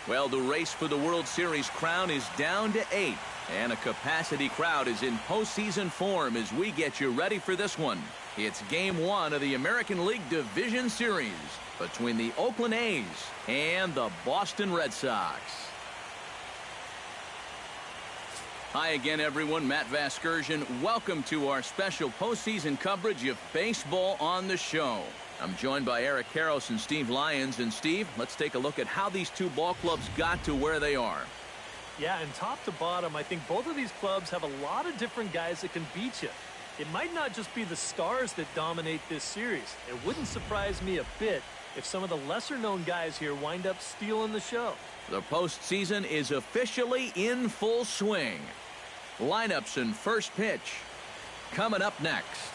Well, the race for the World Series crown is down to 8. And a capacity crowd is in postseason form as we get you ready for this one. It's Game 1 of the American League Division Series between the Oakland A's and the Boston Red Sox. Hi again, everyone. Matt Vasgersian. Welcome to our special postseason coverage of baseball on the show. I'm joined by Eric Karros and Steve Lyons. And Steve, let's take a look at how these two ball clubs got to where they are. Yeah, and top to bottom, I think both of these clubs have a lot of different guys that can beat you. It might not just be the stars that dominate this series. It wouldn't surprise me a bit if some of the lesser-known guys here wind up stealing the show. The postseason is officially in full swing. Lineups and first pitch coming up next.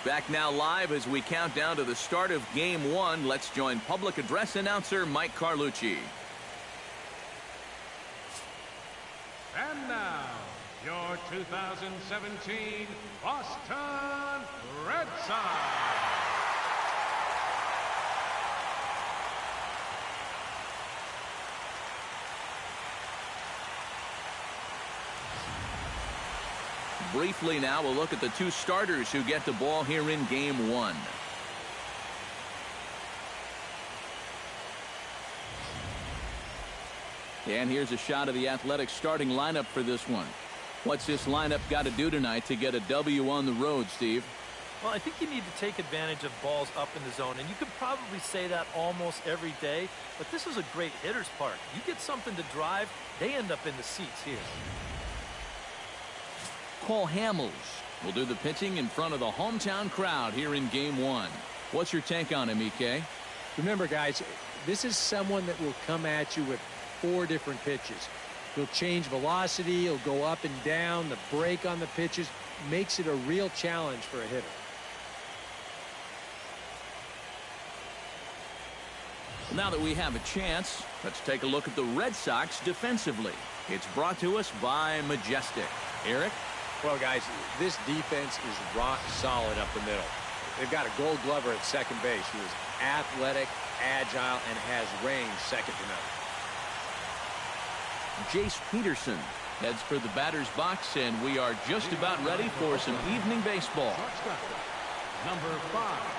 Back now live as we count down to the start of Game 1. Let's join public address announcer Mike Carlucci. And now, your 2017 Boston Red Sox. Briefly now, we'll look at the two starters who get the ball here in Game 1. And here's a shot of the Athletics starting lineup for this one. What's this lineup got to do tonight to get a W on the road, Steve? Well, I think you need to take advantage of balls up in the zone, and you could probably say that almost every day, but this is a great hitter's park. You get something to drive, they end up in the seats here. Cole Hamels will do the pitching in front of the hometown crowd here in Game 1. What's your take on him, EK? Remember, guys, this is someone that will come at you with 4 different pitches. He'll change velocity, he'll go up and down, the break on the pitches makes it a real challenge for a hitter. Now that we have a chance, let's take a look at the Red Sox defensively. It's brought to us by Majestic. Eric? Well, guys, this defense is rock solid up the middle. They've got a Gold Glover at second base who is athletic, agile, and has range second to none. Jace Peterson heads for the batter's box, and we are just about ready for some evening baseball. Number 5.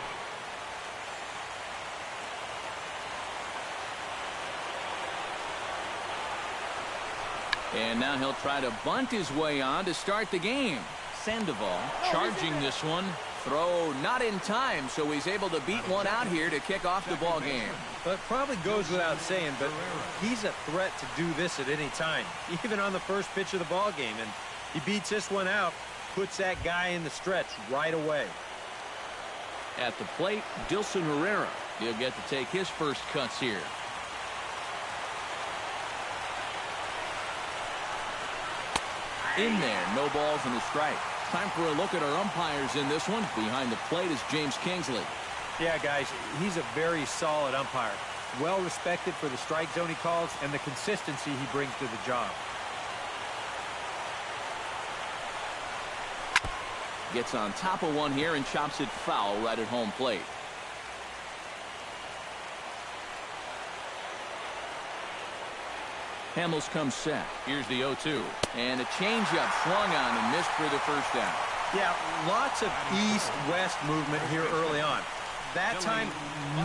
And now he'll try to bunt his way on to start the game. Sandoval charging this one. Throw not in time, so he's able to beat one out here to kick off the ball game. Well, it probably goes without saying, but he's a threat to do this at any time, even on the first pitch of the ball game. And he beats this one out, puts that guy in the stretch right away. At the plate, Dilson Herrera. He'll get to take his first cuts here. In there, no balls and a strike. Time for a look at our umpires in this one. Behind the plate is James Kingsley. Yeah, guys, he's a very solid umpire. Well respected for the strike zone he calls and the consistency he brings to the job. Gets on top of one here and chops it foul right at home plate. Hamels comes set. Here's the 0-2. And a changeup swung on and missed for the first down. Yeah, lots of east-west movement here early on. That time,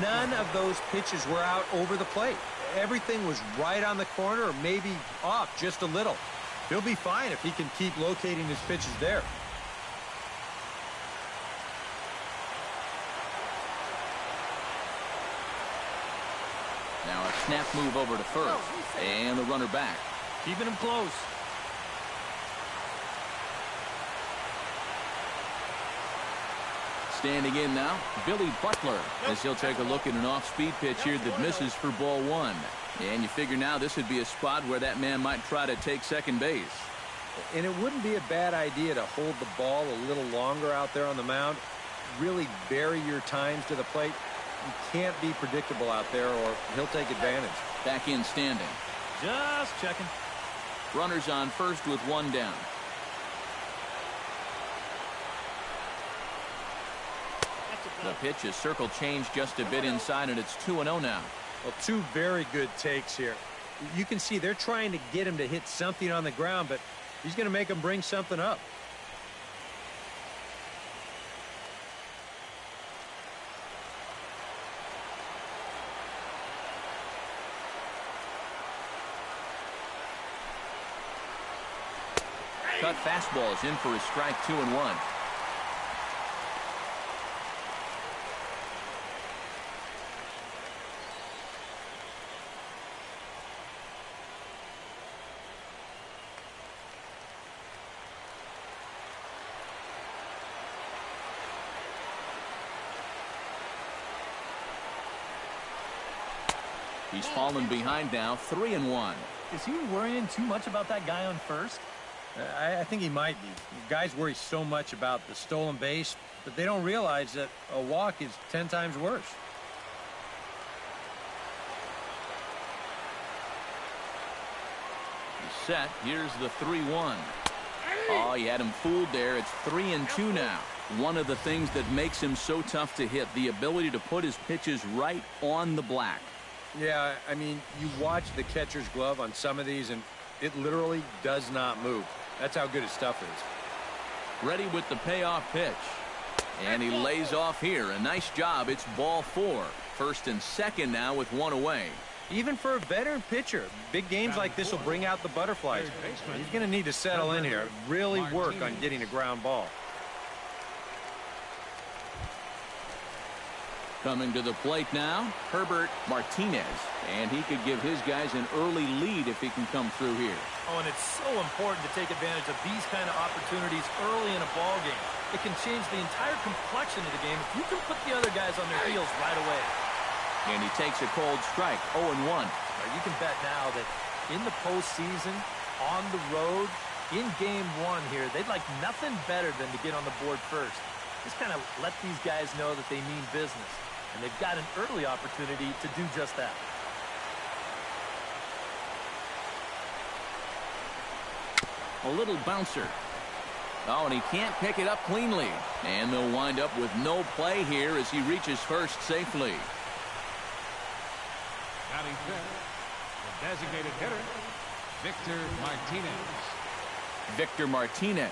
none of those pitches were out over the plate. Everything was right on the corner or maybe off just a little. He'll be fine if he can keep locating his pitches there. Now a snap move over to first. And the runner back. Keeping him close. Standing in now, Billy Butler, as he'll take a look at an off-speed pitch here that misses for ball one. And you figure now this would be a spot where that man might try to take second base. And it wouldn't be a bad idea to hold the ball a little longer out there on the mound. Really vary your times to the plate. You can't be predictable out there or he'll take advantage. Back in standing. Just checking. Runners on first with one down. The pitch is circle changed just a bit inside, and it's 2-0 now. Well, two very good takes here. You can see they're trying to get him to hit something on the ground, but he's going to make him bring something up. Cut fastball is in for a strike, 2-1. He's fallen behind now, 3-1. Is he worrying too much about that guy on first? I think he might be. Guys worry so much about the stolen base, but they don't realize that a walk is 10 times worse. He's set. Here's the 3-1. Oh, you had him fooled there. It's 3-2 now. One of the things that makes him so tough to hit, the ability to put his pitches right on the black. Yeah, I mean, you watch the catcher's glove on some of these, and it literally does not move. That's how good his stuff is. Ready with the payoff pitch. And he lays off here. A nice job. It's ball four. First and second now with one away. Even for a veteran pitcher, big games like this will bring out the butterflies. He's going to need to settle in here, really work on getting a ground ball. Coming to the plate now, Herbert Martinez. And he could give his guys an early lead if he can come through here. Oh, and it's so important to take advantage of these kind of opportunities early in a ball game. It can change the entire complexion of the game if you can put the other guys on their heels right away. And he takes a cold strike, 0-1. Now, you can bet now that in the postseason, on the road, in game one here, they'd like nothing better than to get on the board first. Just kind of let these guys know that they mean business. And they've got an early opportunity to do just that. A little bouncer. Oh, and he can't pick it up cleanly. And they'll wind up with no play here as he reaches first safely. Batting fifth, the designated hitter, Victor Martinez. Victor Martinez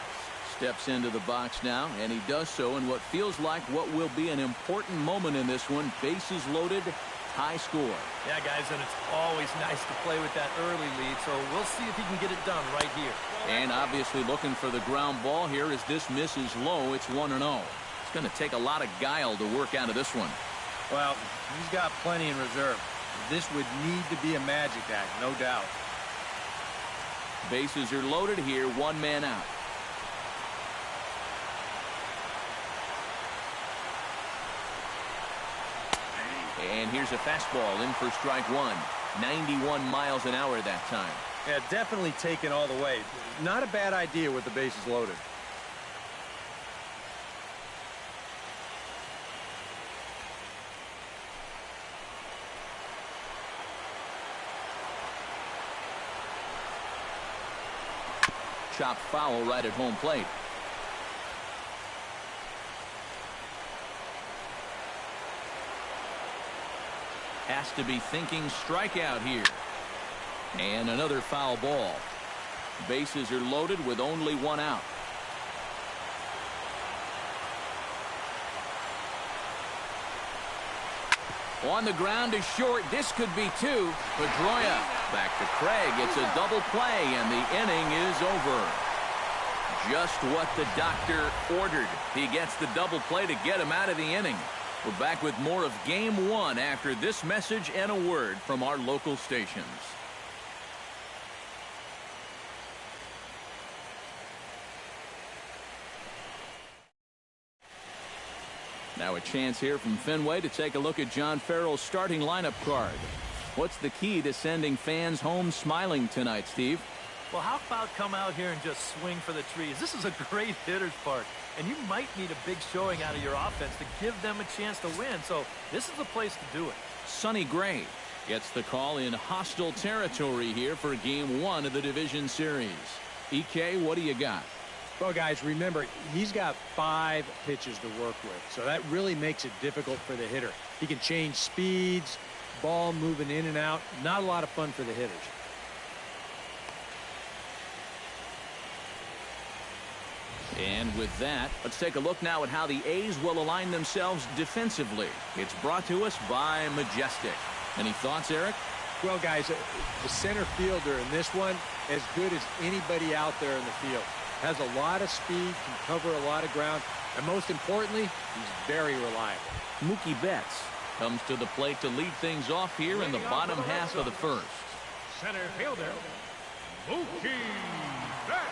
steps into the box now, and he does so in what feels like what will be an important moment in this one. Bases loaded, high score. Yeah, guys, and it's always nice to play with that early lead, so we'll see if he can get it done right here. And obviously looking for the ground ball here as this misses low. It's 1-0. It's going to take a lot of guile to work out of this one. Well, he's got plenty in reserve. This would need to be a magic act, no doubt. Bases are loaded here, one man out. And here's a fastball in for strike one. 91 miles an hour that time. Yeah, definitely taken all the way. Not a bad idea with the bases loaded. Chopped foul right at home plate. Has to be thinking strikeout here. And another foul ball. Bases are loaded with only one out. On the ground is short. This could be two. Pedroia back to Craig. It's a double play, and the inning is over. Just what the doctor ordered. He gets the double play to get him out of the inning. We're back with more of Game 1 after this message and a word from our local stations. Now a chance here from Fenway to take a look at John Farrell's starting lineup card. What's the key to sending fans home smiling tonight, Steve? Well, how about come out here and just swing for the trees? This is a great hitter's park, and you might need a big showing out of your offense to give them a chance to win, so this is the place to do it. Sonny Gray gets the call in hostile territory here for Game 1 of the Division Series. EK, what do you got? Well, guys, remember, he's got 5 pitches to work with, so that really makes it difficult for the hitter. He can change speeds, ball moving in and out. Not a lot of fun for the hitters. And with that, let's take a look now at how the A's will align themselves defensively. It's brought to us by Majestic. Any thoughts, Eric? Well, guys, the center fielder in this one, as good as anybody out there in the field. Has a lot of speed, can cover a lot of ground, and most importantly, he's very reliable. Mookie Betts comes to the plate to lead things off here in the bottom half of the first. Center fielder, Mookie Betts.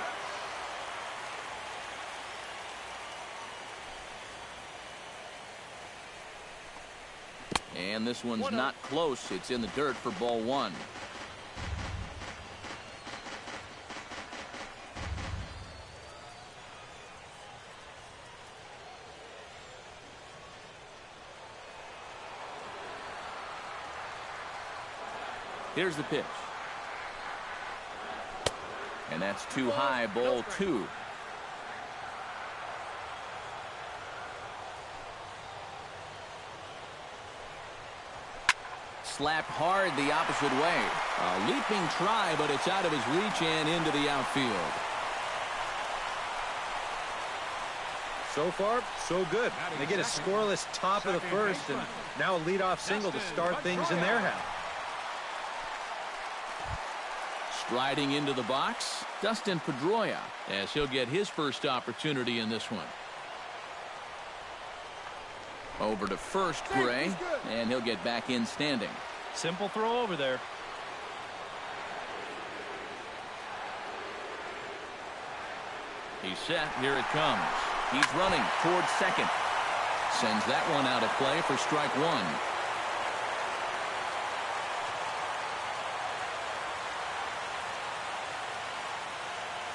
And this one's not close. It's in the dirt for ball 1. Here's the pitch. And that's too high, ball 2. Slapped hard the opposite way. A leaping try, but it's out of his reach and into the outfield. So far, so good. They get a scoreless top of the first, and now a leadoff single to start things in their half. Striding into the box, Dustin Pedroia, as he'll get his first opportunity in this one. Over to first, Gray, and he'll get back in standing. Simple throw over there. He's set. Here it comes. He's running towards second. Sends that one out of play for strike 1.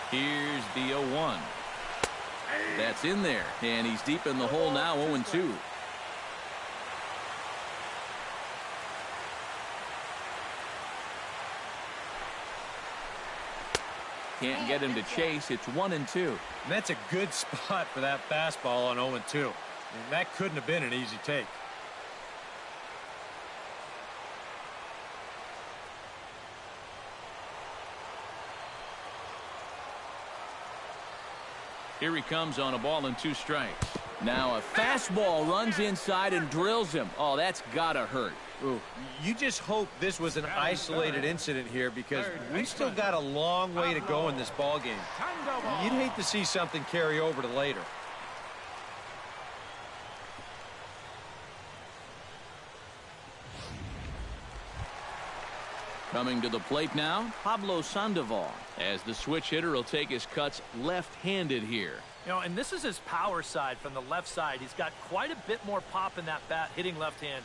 Here's the 0-1. That's in there, and he's deep in the hole now, 0-2. Can't get him to chase. It's 1-2. And that's a good spot for that fastball on 0-2. And that couldn't have been an easy take. Here he comes on a ball and 2 strikes. Now a fastball runs inside and drills him. Oh, that's gotta hurt. Ooh, you just hope this was an isolated incident here, because we still got a long way to go in this ball game. You'd hate to see something carry over to later. Coming to the plate now, Pablo Sandoval, as the switch hitter will take his cuts left-handed here. You know, and this is his power side from the left side. He's got quite a bit more pop in that bat hitting left-handed.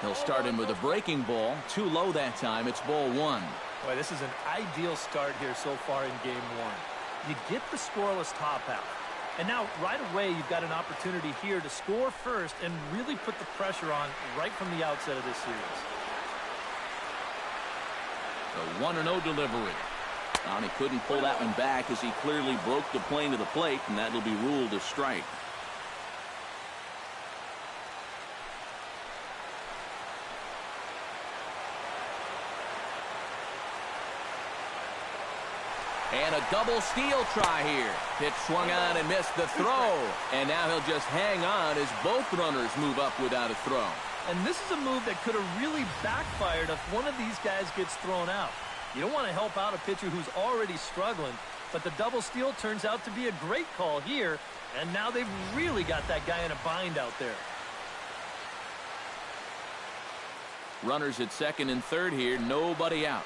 He'll start him with a breaking ball. Too low that time. It's ball 1. Boy, this is an ideal start here so far in game 1. You get the scoreless top out. And now, right away, you've got an opportunity here to score first and really put the pressure on right from the outset of this series. The 1-0 delivery. And he couldn't pull that one back as he clearly broke the plane to the plate, and that'll be ruled a strike. And a double steal try here. Pitch swung on and missed the throw. And now he'll just hang on as both runners move up without a throw. And this is a move that could have really backfired if one of these guys gets thrown out. You don't want to help out a pitcher who's already struggling, but the double steal turns out to be a great call here, and now they've really got that guy in a bind out there. Runners at second and third here. Nobody out.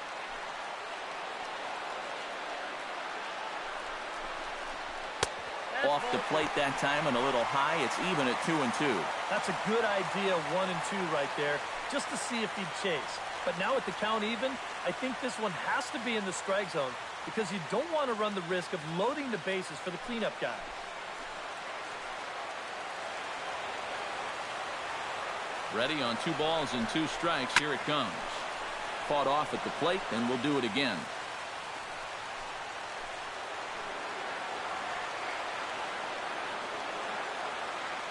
Off the plate that time and a little high. It's even at 2-2. That's a good idea, 1 and 2 right there, just to see if he'd chase. But now with the count even, I think this one has to be in the strike zone because you don't want to run the risk of loading the bases for the cleanup guy. Ready on 2 balls and 2 strikes. Here it comes. Fought off at the plate, and we'll do it again.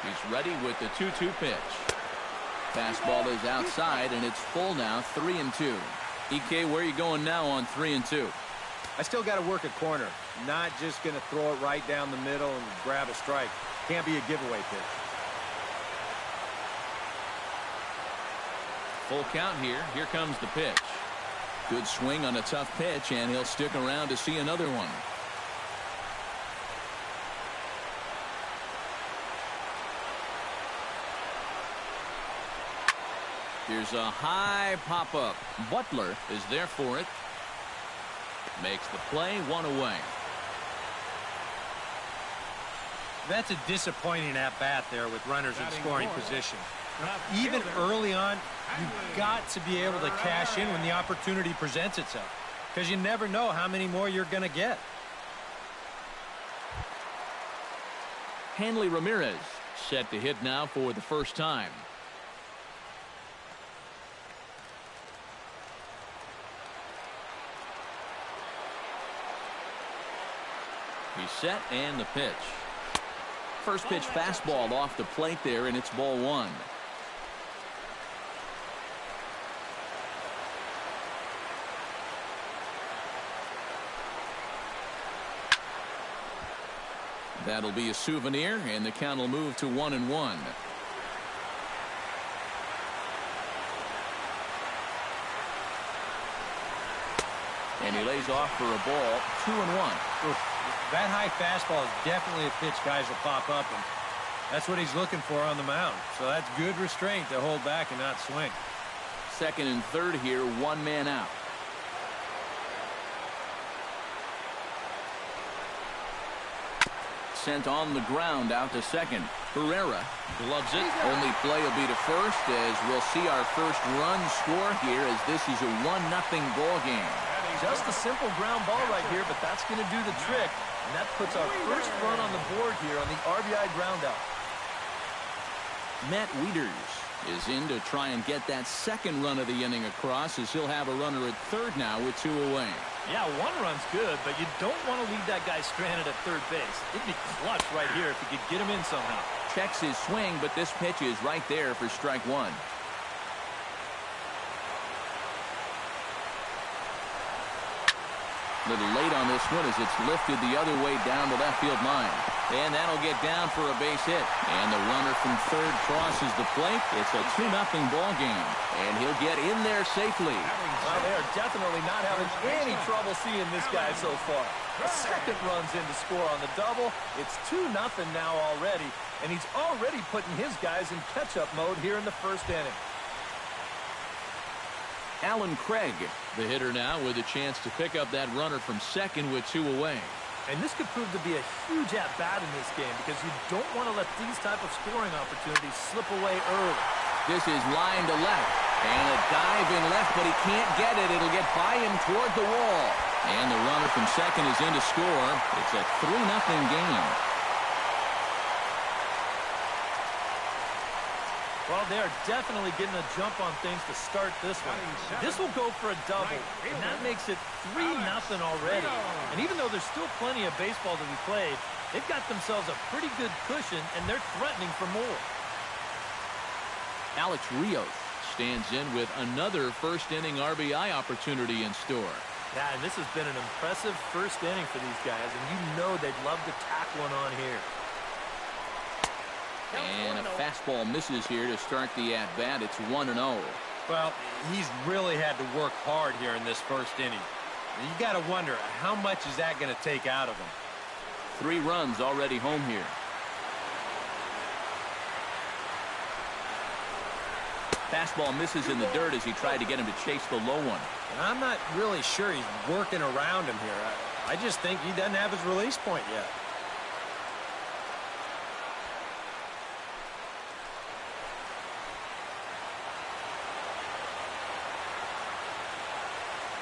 He's ready with the 2-2 pitch. Fastball is outside, and it's full now, 3-2. EK, where are you going now on 3-2? I still got to work a corner. Not just going to throw it right down the middle and grab a strike. Can't be a giveaway pitch. Full count here. Here comes the pitch. Good swing on a tough pitch, and he'll stick around to see another one. Here's a high pop-up. Butler is there for it. Makes the play, 1 away. That's a disappointing at-bat there with runners in scoring position. Even early on, you've got to be able to cash in when the opportunity presents itself, because you never know how many more you're going to get. Hanley Ramirez set to hit now for the first time. He's set, and the pitch. First pitch fastball off the plate there, and it's ball 1. That'll be a souvenir, and the count will move to 1-1. And he lays off for a ball, 2-1. That high fastball is definitely a pitch guys will pop up, and that's what he's looking for on the mound. So that's good restraint to hold back and not swing. Second and third here, 1 man out. Sent on the ground out to second. Herrera gloves it. Only play will be to first as we'll see our first run score here as this is a 1-0 ball game. Just a simple ground ball right here, but that's going to do the trick. And that puts our first run on the board here on the RBI groundout. Matt Wieters is in to try and get that second run of the inning across as he'll have a runner at third now with 2 away. Yeah, 1 run's good, but you don't want to leave that guy stranded at third base. It'd be clutch right here if you could get him in somehow. Checks his swing, but this pitch is right there for strike 1. Little late on this one as it's lifted the other way down the left field line. And that'll get down for a base hit. And the runner from third crosses the plate. It's a 2-0 ball game. And he'll get in there safely. Well, they are definitely not having any trouble seeing this guy so far. A second run's in to score on the double. It's 2-0 now already. And he's already putting his guys in catch-up mode here in the first inning. Alan Craig, the hitter now, with a chance to pick up that runner from second with 2 away. And this could prove to be a huge at-bat in this game because you don't want to let these type of scoring opportunities slip away early. This is line to left. And a dive in left, but he can't get it. It'll get by him toward the wall. And the runner from second is in to score. It's a 3-0 game. Well, they're definitely getting a jump on things to start this one. This will go for a double, and that makes it 3-0 already. And even though there's still plenty of baseball to be played, they've got themselves a pretty good cushion, and they're threatening for more. Alex Rios stands in with another first-inning RBI opportunity in store. Yeah, and this has been an impressive first inning for these guys, and you know they'd love to tack one on here. And a fastball misses here to start the at-bat. It's 1-0. Well, he's really had to work hard here in this first inning. You got to wonder, how much is that going to take out of him? 3 runs already home here. Fastball misses in the dirt as he tried to get him to chase the low one. And I'm not really sure he's working around him here. I just think he doesn't have his release point yet.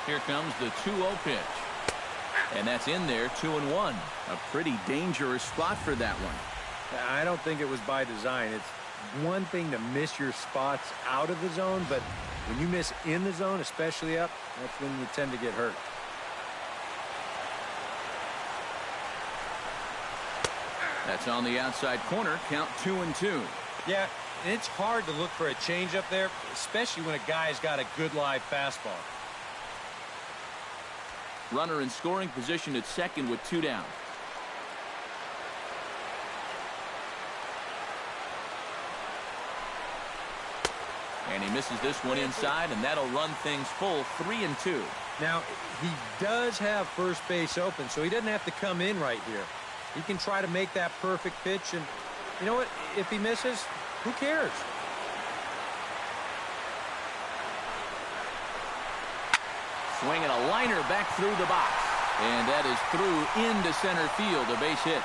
Here comes the 2-0 pitch. And that's in there, 2-1. A pretty dangerous spot for that one. I don't think it was by design. It's one thing to miss your spots out of the zone, but when you miss in the zone, especially up, that's when you tend to get hurt. That's on the outside corner, count 2-2. Yeah, and it's hard to look for a change up there, especially when a guy's got a good live fastball. Runner in scoring position at second with 2 down. And he misses this one inside, and that'll run things full 3-2. Now, he does have first base open, so he doesn't have to come in right here. He can try to make that perfect pitch, and you know what? If he misses, who cares? Swinging a liner back through the box. And that is through into center field, a base hit.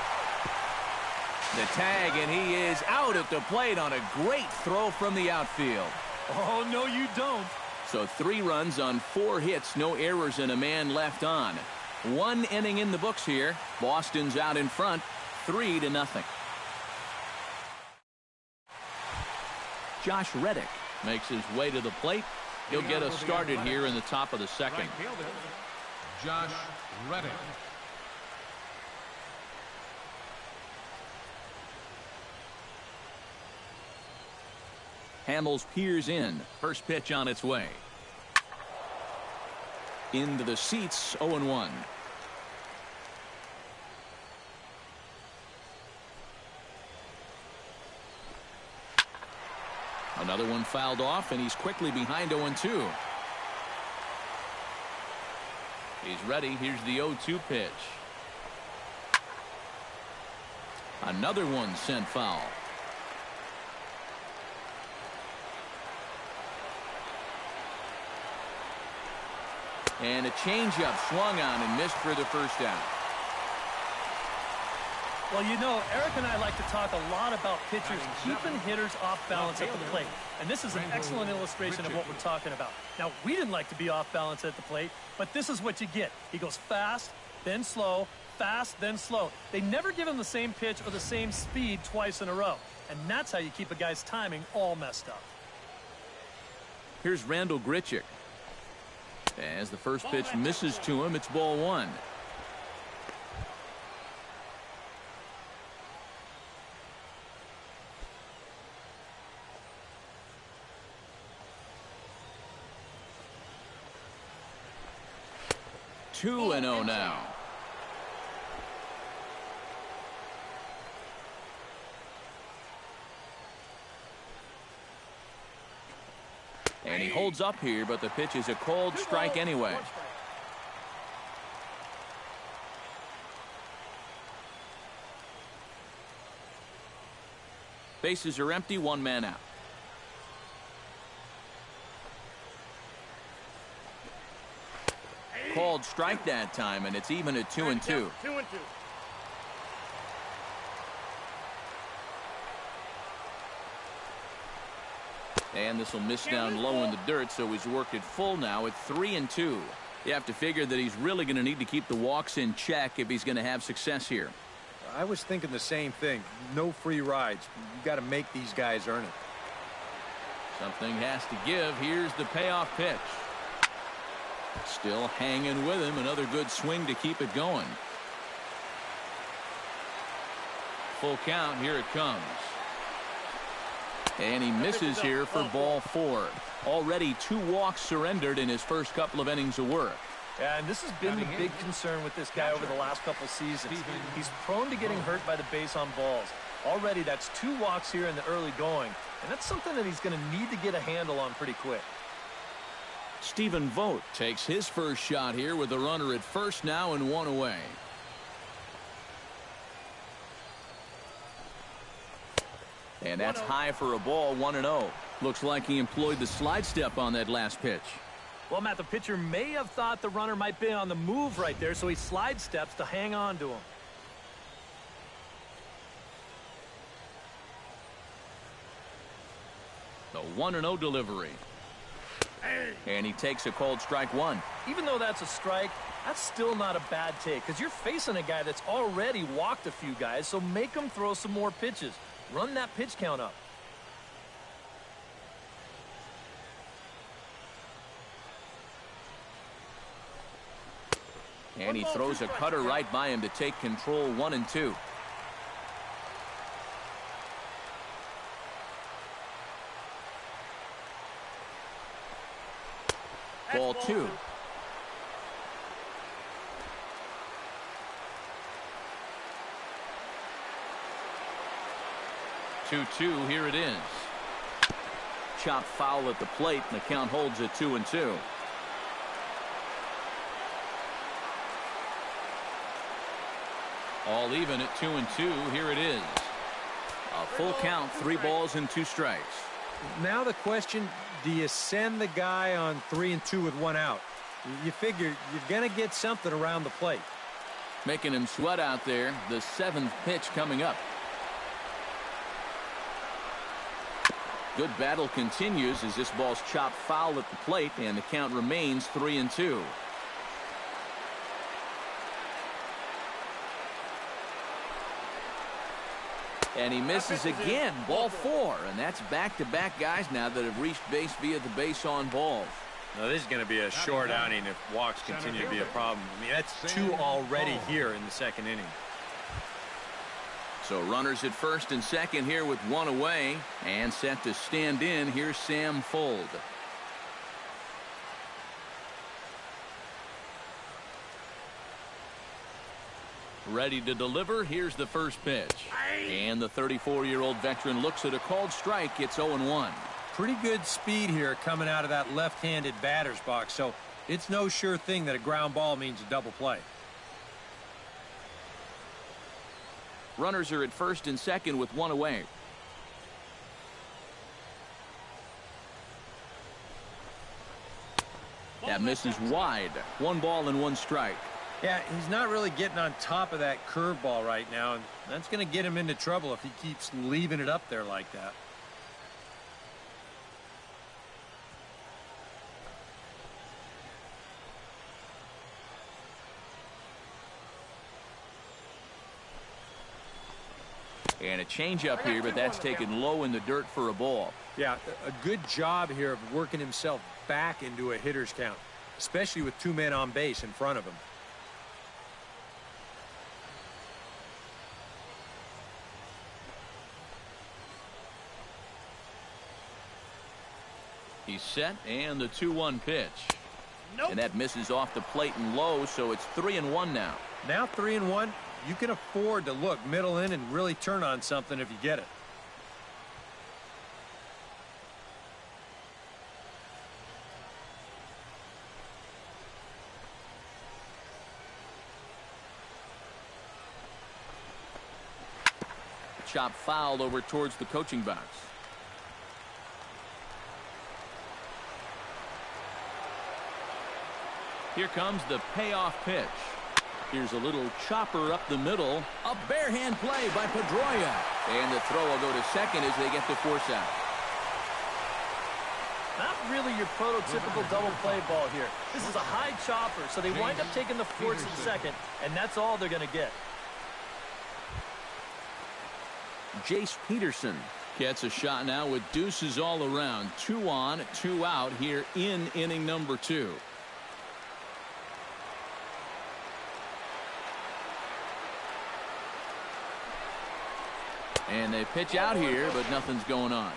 The tag, and he is out at the plate on a great throw from the outfield. Oh, no, you don't. So 3 runs on 4 hits, no errors, and a man left on. 1 inning in the books here. Boston's out in front, 3-0. Josh Reddick makes his way to the plate. He'll get us started here in the top of the second. Right fielder, Josh Reddick. Hamels peers in. First pitch on its way. Into the seats, 0-1. Another one fouled off, and he's quickly behind 0-2. He's ready. Here's the 0-2 pitch. Another one sent foul. And a changeup swung on and missed for the first down. Well, you know, Eric and I like to talk a lot about pitchers keeping hitters off balance at the plate. And this is an excellent illustration of what we're talking about. Now, we didn't like to be off balance at the plate, but this is what you get. He goes fast, then slow, fast, then slow. They never give him the same pitch or the same speed twice in a row. And that's how you keep a guy's timing all messed up. Here's Randall Grichuk. As the first pitch misses to him, it's ball 1. Two and 0 now. And he holds up here, but the pitch is a cold strike anyway. Bases are empty, 1 man out. Called strike that time, and it's even at 2-2. And this will miss down low in the dirt, so he's worked it full now at 3-2. You have to figure that he's really going to need to keep the walks in check if he's going to have success here. I was thinking the same thing. No free rides. You got to make these guys earn it. Something has to give. Here's the payoff pitch. Still hanging with him. Another good swing to keep it going. Full count. Here it comes. And he misses here for ball 4. Already 2 walks surrendered in his first couple of innings of work. Yeah, and this has been the big concern with this guy over the last couple seasons. He's prone to getting hurt by the base on balls. Already that's 2 walks here in the early going, and that's something that he's going to need to get a handle on pretty quick. Stephen Vogt takes his first shot here with a runner at first now and 1 away. And that's high for a ball, 1-0. Looks like he employed the slide step on that last pitch. Well, Matt, the pitcher may have thought the runner might be on the move right there, so he slide steps to hang on to him. The 1-0 delivery. And he takes a called strike one. Even though that's a strike, that's still not a bad take because you're facing a guy that's already walked a few guys, so make him throw some more pitches. Run that pitch count up. And he throws a cutter right by him to take control 1-2. Ball 2. Two-two, here it is. Chop foul at the plate, and the count holds at 2-2. All even at 2-2. Here it is. A full count, 3 balls and 2 strikes. Now the question, do you send the guy on 3-2 with 1 out? You figure you're going to get something around the plate. Making him sweat out there. The 7th pitch coming up. Good battle continues as this ball's chopped foul at the plate, and the count remains 3-2. And he misses again. Ball 4, and that's back-to-back guys now that have reached base via the base on balls. Now, this is going to be a short outing if walks continue to be a problem. I mean, that's 2 already here in the 2nd inning. So runners at first and second here with 1 away, and set to stand in. Here's Sam Fuld. Ready to deliver. Here's the first pitch. And the 34-year-old veteran looks at a called strike. It's 0-1. Pretty good speed here coming out of that left-handed batter's box, so it's no sure thing that a ground ball means a double play. Runners are at first and second with 1 away. That misses wide. 1 ball and 1 strike. Yeah, he's not really getting on top of that curveball right now, and that's going to get him into trouble if he keeps leaving it up there like that. And a changeup here, but that's taken low in the dirt for a ball. Yeah, a good job here of working himself back into a hitter's count, especially with 2 men on base in front of him. He's set, and the 2-1 pitch. Nope. And that misses off the plate and low, so it's 3-1 now. Now 3-1. You can afford to look middle in and really turn on something if you get it. Chop foul over towards the coaching box. Here comes the payoff pitch. Here's a little chopper up the middle. A barehand play by Pedroia. And the throw will go to second as they get the force out. Not really your prototypical double play ball here. This is a high chopper, so they wind up taking the force at second, and that's all they're going to get. Jace Peterson gets a shot now with deuces all around. 2 on, 2 out here in inning number 2. And they pitch out here, but nothing's going on.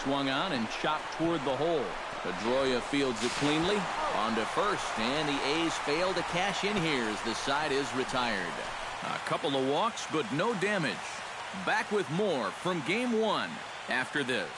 Swung on and chopped toward the hole. Pedroia fields it cleanly. On to first, and the A's fail to cash in here as the side is retired. A couple of walks, but no damage. Back with more from Game 1 after this.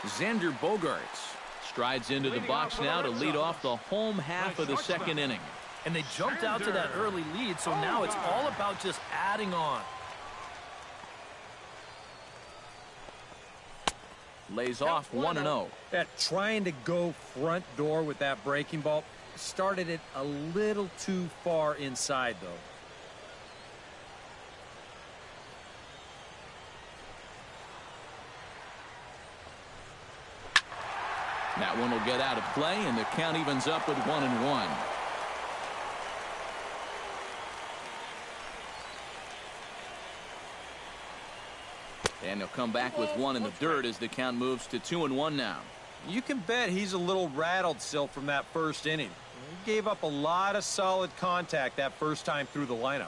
Xander Bogaerts strides into the box now to lead off the home half of the second inning. And they jumped out to that early lead, so now it's all about just adding on. Lays off 1-0. Trying to go front door with that breaking ball. Started it a little too far inside, though. That one will get out of play, and the count evens up with 1-1. And he'll come back with one in the dirt as the count moves to 2-1 now. You can bet he's a little rattled still from that first inning. He gave up a lot of solid contact that first time through the lineup.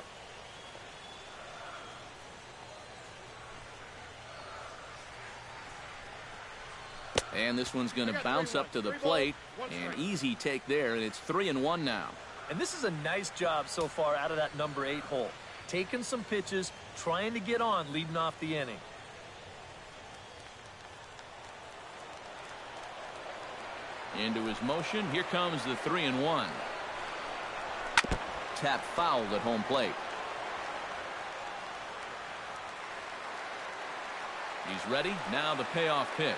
And this one's going to bounce up to the plate. An easy take there, and it's 3-1 now. And this is a nice job so far out of that number 8 hole. Taking some pitches, trying to get on, leading off the inning. Into his motion. Here comes the 3-1. Tap fouled at home plate. He's ready. Now the payoff pitch.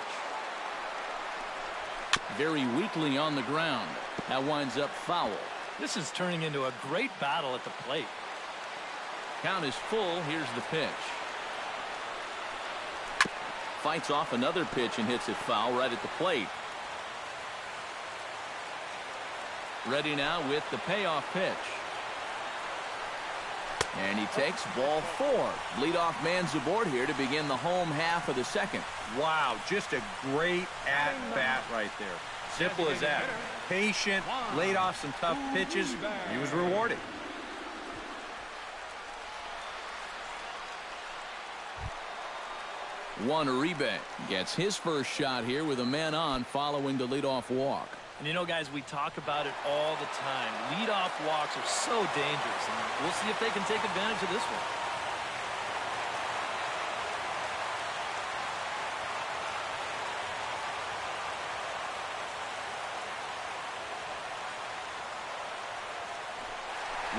Very weakly on the ground. That winds up foul. This is turning into a great battle at the plate. Count is full. Here's the pitch. Fights off another pitch and hits it foul right at the plate. Ready now with the payoff pitch. And he takes ball 4. Leadoff man's aboard here to begin the home half of the second. Wow, just a great at-bat right there. Simple as that. Patient, laid off some tough pitches. He was rewarded. Juan Uribe gets his first shot here with a man on following the leadoff walk. And you know, guys, we talk about it all the time. Leadoff walks are so dangerous, and we'll see if they can take advantage of this one.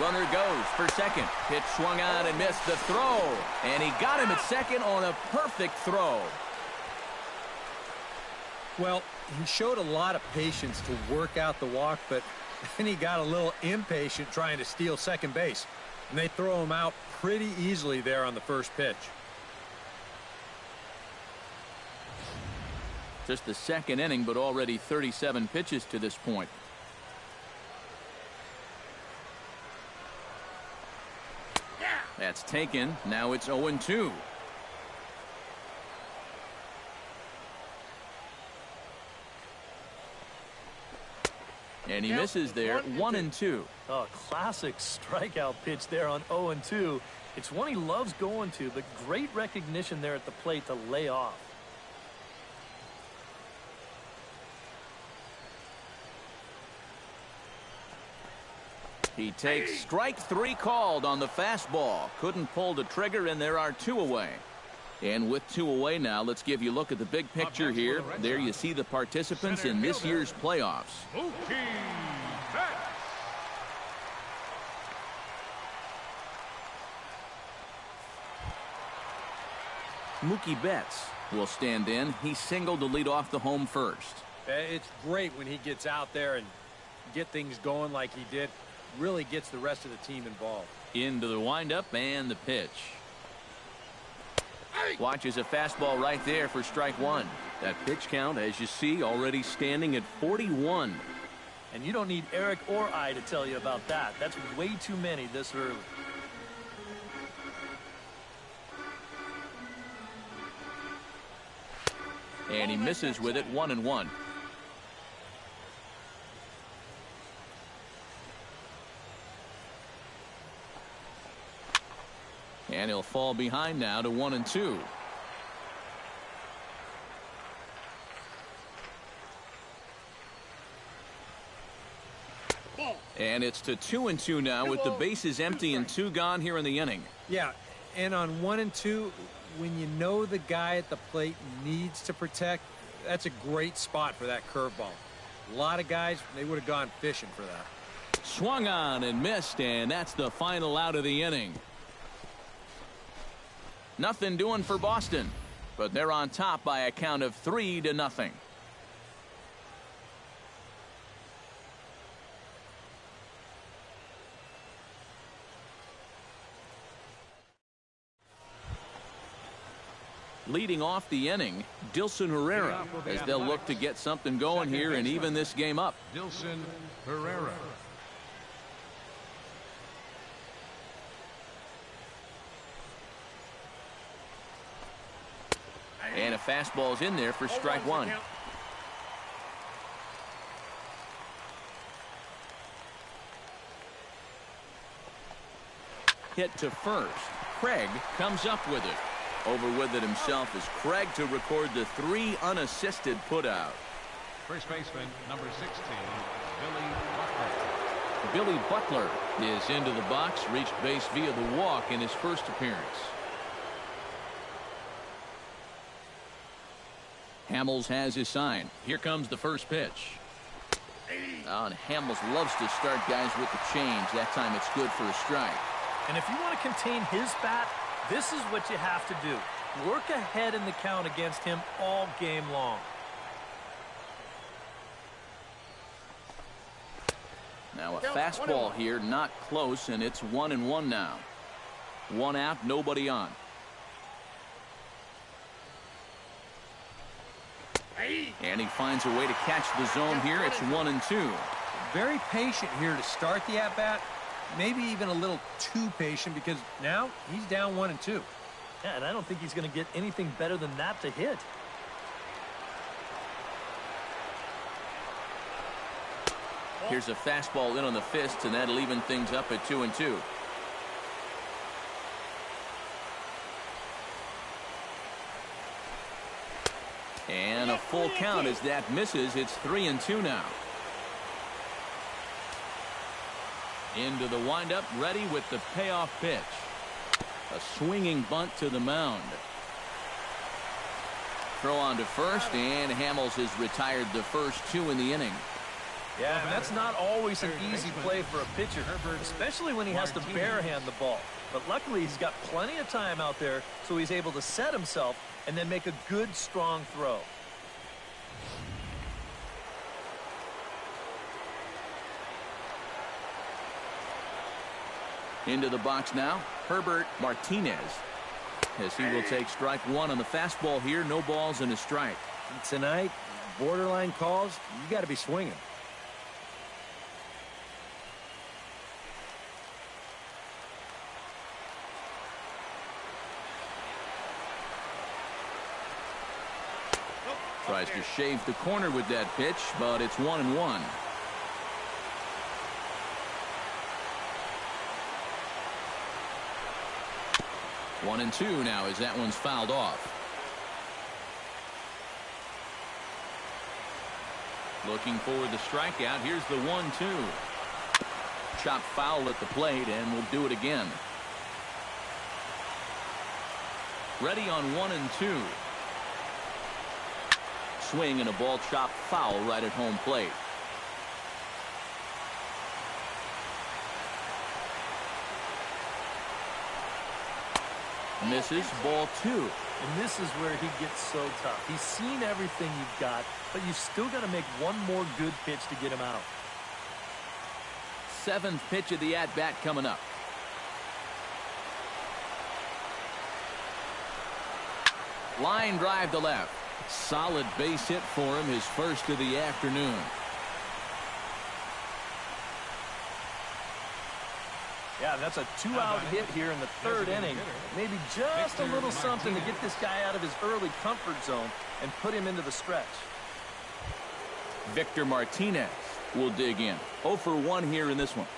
Runner goes for second. Pitch swung on and missed the throw. And he got him at second on a perfect throw. Well, he showed a lot of patience to work out the walk, but then he got a little impatient trying to steal second base. And they throw him out pretty easily there on the first pitch. Just the second inning, but already 37 pitches to this point. That's taken. Now it's 0-2. And he misses there. 1-2. Oh, classic strikeout pitch there on 0-2. It's one he loves going to, but great recognition there at the plate to lay off. He takes strike 3 called on the fastball. Couldn't pull the trigger, and there are 2 away. And with 2 away now, let's give you a look at the big picture here. There you see the participants in this year's playoffs. Mookie Betts will stand in. He singled to lead off the home first. It's great when he gets out there and get things going like he did. Really gets the rest of the team involved. Into the windup and the pitch. Watches a fastball right there for strike 1. That pitch count, as you see, already standing at 41. And you don't need Eric or I to tell you about that. That's way too many this early. And he misses with it. 1-1. And he'll fall behind now to 1-2. And it's to 2-2 now with the bases empty and 2 gone here in the inning. Yeah, and on 1 and 2, when you know the guy at the plate needs to protect, That's a great spot for that curveball. A lot of guys, they would have gone fishing for that. Swung on and missed, and that's the final out of the inning. Nothing doing for Boston, but they're on top by a count of 3-0. Leading off the inning, Dilson Herrera, as they'll look to get something going here and even this game up. Dilson Herrera. And a fastball's in there for strike one. Hit to first. Craig comes up with it. Over with it himself is Craig to record the 3 unassisted putout. First baseman, number 16, Billy Butler. Billy Butler is into the box, reached base via the walk in his first appearance. Hamels has his sign. Here comes the first pitch. Oh, and Hamels loves to start guys with the change. That time it's good for a strike. And if you want to contain his bat, this is what you have to do. Work ahead in the count against him all game long. Now a fastball here, not close, and it's 1-1 now. 1 out, nobody on. And he finds a way to catch the zone here. It's 1-2. Very patient here to start the at-bat. Maybe even a little too patient because now he's down 1-2. Yeah, and I don't think he's going to get anything better than that to hit. Here's a fastball in on the fist, and that'll even things up at 2-2. And a full count as that misses. It's 3-2 now. Into the windup, ready with the payoff pitch. A swinging bunt to the mound. Throw on to first, and Hamels has retired the first 2 in the inning. Yeah, and that's not always an easy play for a pitcher, especially when he has to barehand the ball. But luckily, he's got plenty of time out there, so he's able to set himself and then make a good, strong throw. Into the box now, Herbert Martinez, as he will take strike one on the fastball here. No balls and a strike. And tonight, borderline calls, you got to be swinging. Tries to shave the corner with that pitch, but it's 1-1. One and two now as that one's fouled off. Looking for the strikeout. Here's the 1-2. Chop foul at the plate, and we'll do it again. Ready on 1 and 2. Swing and a ball chopped foul right at home plate. Misses, ball 2. And this is where he gets so tough. He's seen everything you've got, but you've still got to make one more good pitch to get him out. 7th pitch of the at-bat coming up. Line drive to left. Solid base hit for him, his first of the afternoon. Yeah, that's a 2-out hit here in the 3rd inning. Maybe just a little something to get this guy out of his early comfort zone and put him into the stretch. Victor Martinez will dig in. 0 for 1 here in this one.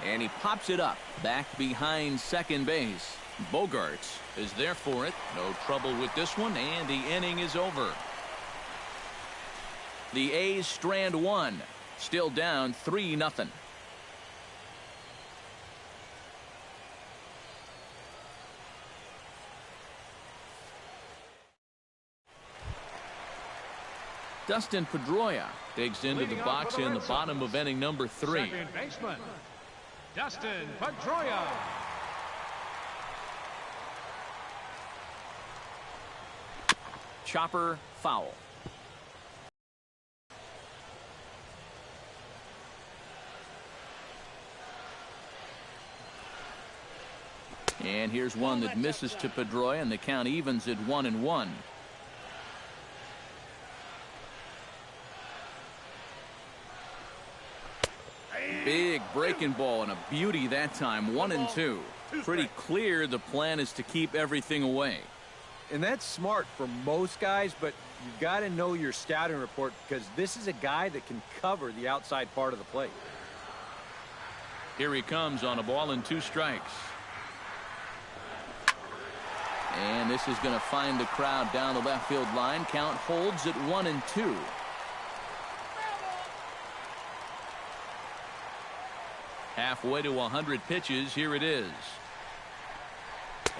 And he pops it up back behind second base. Bogarts is there for it. No trouble with this one, and the inning is over. The A's strand 1. Still down 3-0. Dustin Pedroia digs into the box in the bottom of inning number 3. Second baseman, Dustin Pedroia. Chopper foul. And here's one that misses to Pedroia, and the count evens at 1-1. Big breaking ball and a beauty that time. 1-2. Pretty clear the plan is to keep everything away. And that's smart for most guys, but you've got to know your scouting report because this is a guy that can cover the outside part of the plate. Here he comes on a ball and 2 strikes. And this is going to find the crowd down the left field line. Count holds at 1-2. Halfway to 100 pitches. Here it is.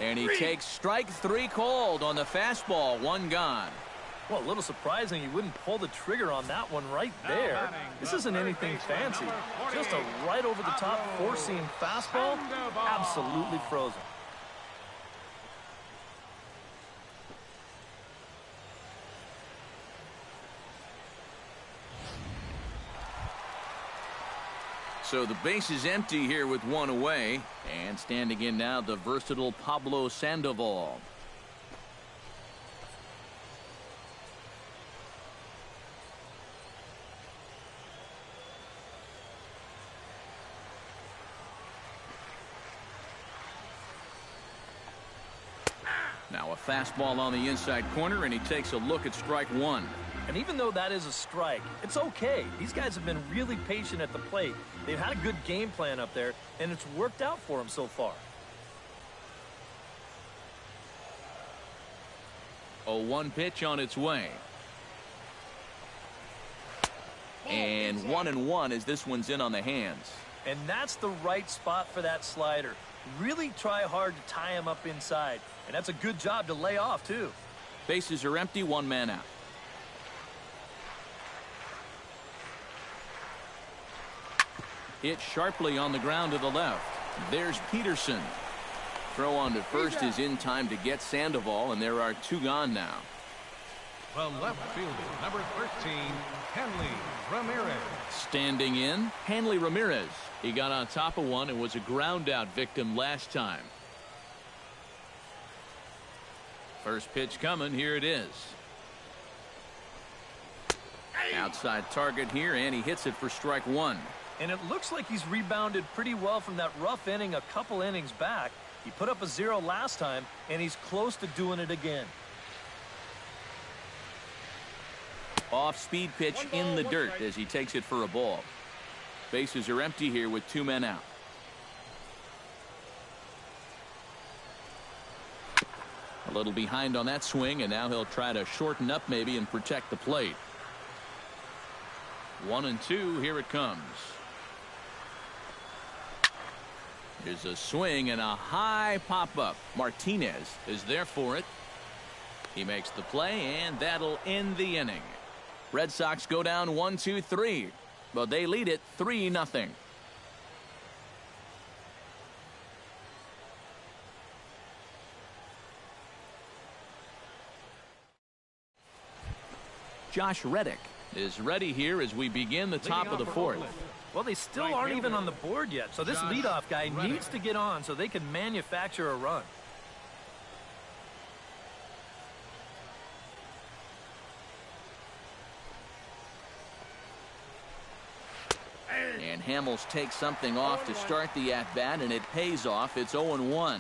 And he takes strike 3 called on the fastball. 1 gone. Well, a little surprising he wouldn't pull the trigger on that one right there. This isn't anything fancy. Just a right over the top 4-seam fastball. Absolutely frozen. So the base is empty here with 1 away. And standing in now, the versatile Pablo Sandoval. Now a fastball on the inside corner, and he takes a look at strike 1. And even though that is a strike, it's okay. These guys have been really patient at the plate. They've had a good game plan up there, and it's worked out for them so far. 0-1 pitch on its way. And 1-1 as this one's in on the hands. And that's the right spot for that slider. Really try hard to tie him up inside. And that's a good job to lay off, too. Bases are empty, 1 man out. Hit sharply on the ground to the left. There's Peterson. Throw on to first is in time to get Sandoval, and there are 2 gone now. The left fielder, number 13, Hanley Ramirez. Standing in, Hanley Ramirez. He got on top of one and was a ground out victim last time. First pitch coming. Here it is. Outside target here, and he hits it for strike 1. And it looks like he's rebounded pretty well from that rough inning a couple innings back. He put up a 0 last time, and he's close to doing it again. Off-speed pitch in the dirt as he takes it for a ball. Bases are empty here with 2 men out. A little behind on that swing, and now he'll try to shorten up maybe and protect the plate. 1-2. Here it comes. Here's a swing and a high pop-up. Martinez is there for it. He makes the play, and that'll end the inning. Red Sox go down 1-2-3, but they lead it 3-0. Josh Reddick is ready here as we begin the top of the 4th. Well, they still aren't even on the board yet, so this leadoff guy needs to get on so they can manufacture a run. And Hamels takes something off to start the at-bat, and it pays off. It's 0-1.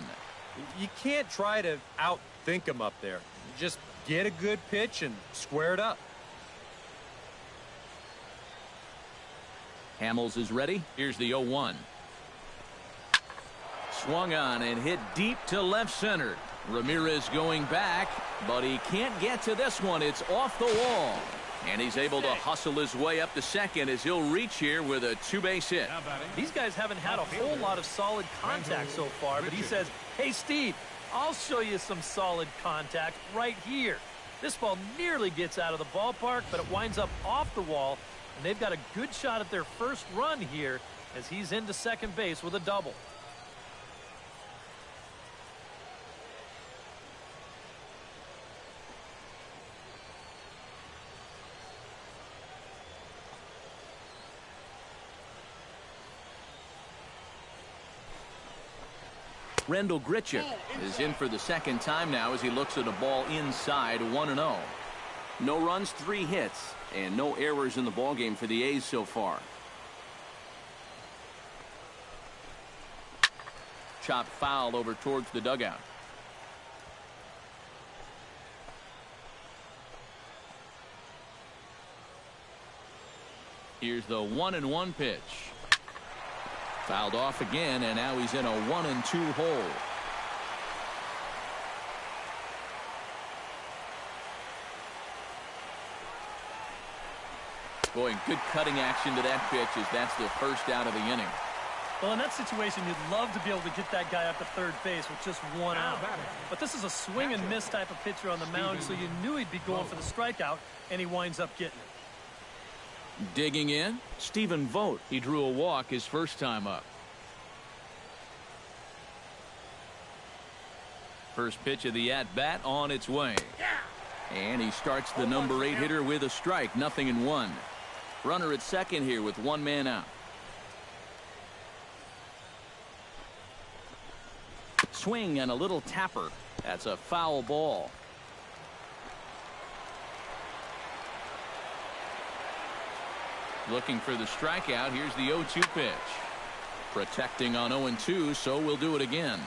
You can't try to outthink him up there. Just get a good pitch and square it up. Hamels is ready. Here's the 0-1. Swung on and hit deep to left center. Ramirez going back, but he can't get to this one. It's off the wall. And he's able to hustle his way up to second as he'll reach here with a 2-base hit. These guys haven't had a whole lot of solid contact so far, but he says, hey, Steve, I'll show you some solid contact right here. This ball nearly gets out of the ballpark, but it winds up off the wall, and they've got a good shot at their first run here as he's into second base with a double. Rendell Grichuk is in for the second time now as he looks at a ball inside 1-0. No runs, 3 hits, and no errors in the ballgame for the A's so far. Chopped foul over towards the dugout. Here's the 1-1 pitch. Fouled off again, and now he's in a 1-2 hole. Boy, good cutting action to that pitch as that's the first out of the inning. Well, in that situation, you'd love to be able to get that guy up to third base with just 1 out. But this is a swing and miss type of pitcher on the mound, so you knew he'd be going for the strikeout, and he winds up getting it. Digging in, Stephen Vogt. He drew a walk his first time up. First pitch of the at-bat on its way. And he starts the number 8 hitter with a strike, 0-1. Runner at second here with 1 man out. Swing and a little tapper. That's a foul ball. Looking for the strikeout. Here's the 0-2 pitch. Protecting on 0-2, so we'll do it again.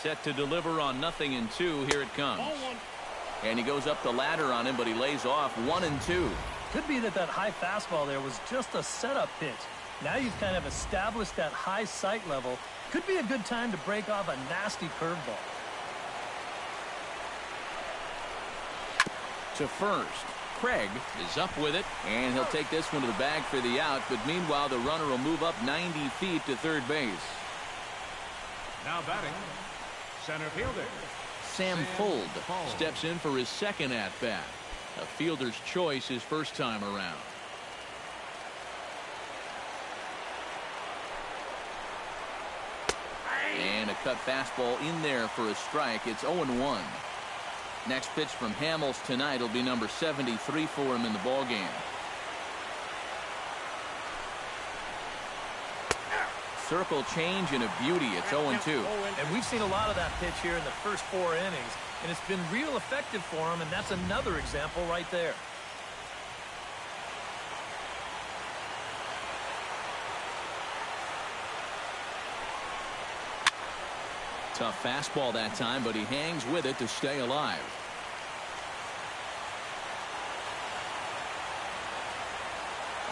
Set to deliver on 0-2. Here it comes. And he goes up the ladder on him, but he lays off 1-2. Could be that high fastball there was just a setup pitch. Now you've kind of established that high sight level. Could be a good time to break off a nasty curveball. To first. Craig is up with it, and he'll take this one to the bag for the out, but meanwhile the runner will move up 90 feet to third base. Now batting, center fielder Sam Fuld steps in for his second at-bat. A fielder's choice his first time around. And a cut fastball in there for a strike. It's 0-1. Next pitch from Hamels tonight will be number 73 for him in the ballgame. Circle change and a beauty. It's 0-2. And we've seen a lot of that pitch here in the first 4 innings, and it's been real effective for him, and that's another example right there. Tough fastball that time, but he hangs with it to stay alive.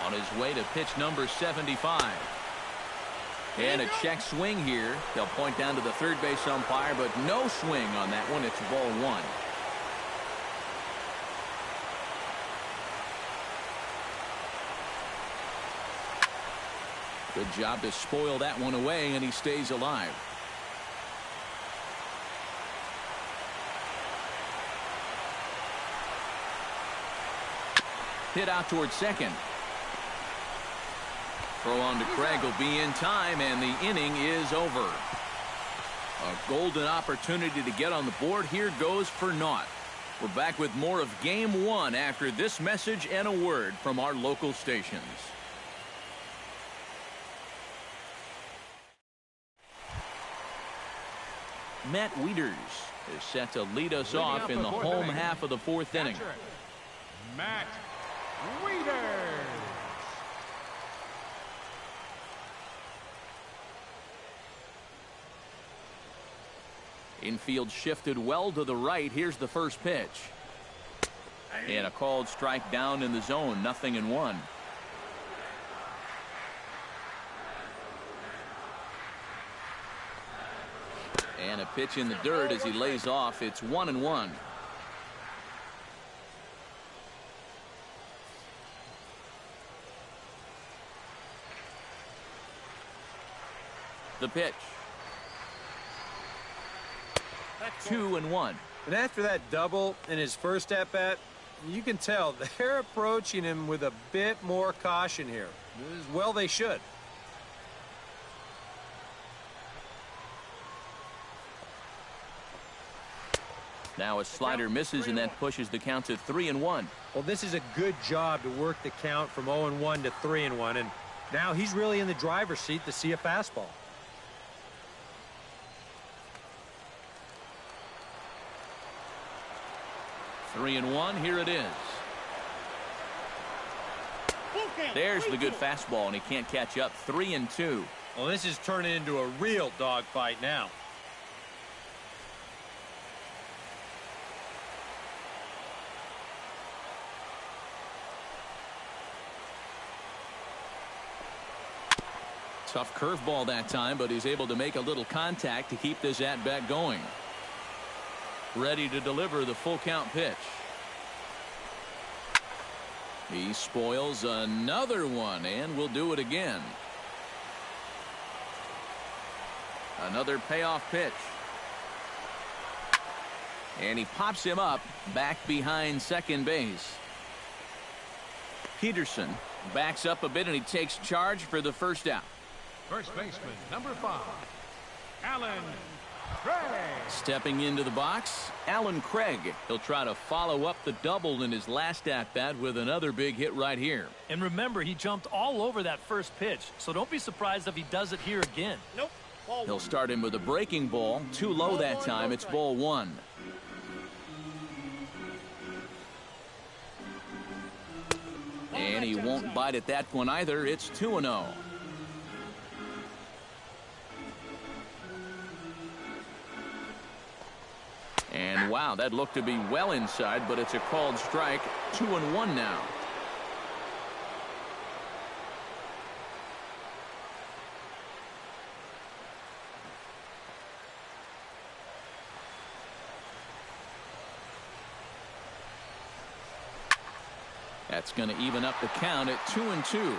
On his way to pitch number 75. And a check swing here. They'll point down to the third base umpire, but no swing on that one. It's ball 1. Good job to spoil that one away, and he stays alive. Hit out towards second. Throw on to Craig will be in time, and the inning is over. A golden opportunity to get on the board here goes for naught. We're back with more of Game 1 after this message and a word from our local stations. Matt Wieters is set to lead us off in the home half of the 4th inning. Matt Wieters. Infield shifted well to the right. Here's the first pitch. And a called strike down in the zone. 0-1. And a pitch in the dirt as he lays off. It's 1-1. The pitch. 2-1. And after that double in his first at-bat, you can tell they're approaching him with a bit more caution here. As well they should. Now a slider misses, and that pushes the count to 3-1. Well, this is a good job to work the count from 0-1 to 3-1, and now he's really in the driver's seat to see a fastball. Three and one. Here it is. There's the good fastball, and he can't catch up. 3-2. Well, this is turning into a real dogfight now. Tough curveball that time, but he's able to make a little contact to keep this at-bat going. Ready to deliver the full count pitch. He spoils another one, and will do it again. Another payoff pitch. And he pops him up back behind second base. Peterson backs up a bit, and he takes charge for the first out. First baseman, number 5, Alan Craig. Stepping into the box, Alan Craig. He'll try to follow up the double in his last at-bat with another big hit right here. And remember, he jumped all over that first pitch, so don't be surprised if he does it here again. Nope. He'll start him with a breaking ball. Too low that time. It's ball one. And he won't bite at that one either. It's 2-0. And wow, that looked to be well inside, but it's a called strike. 2-1 now. That's going to even up the count at 2-2.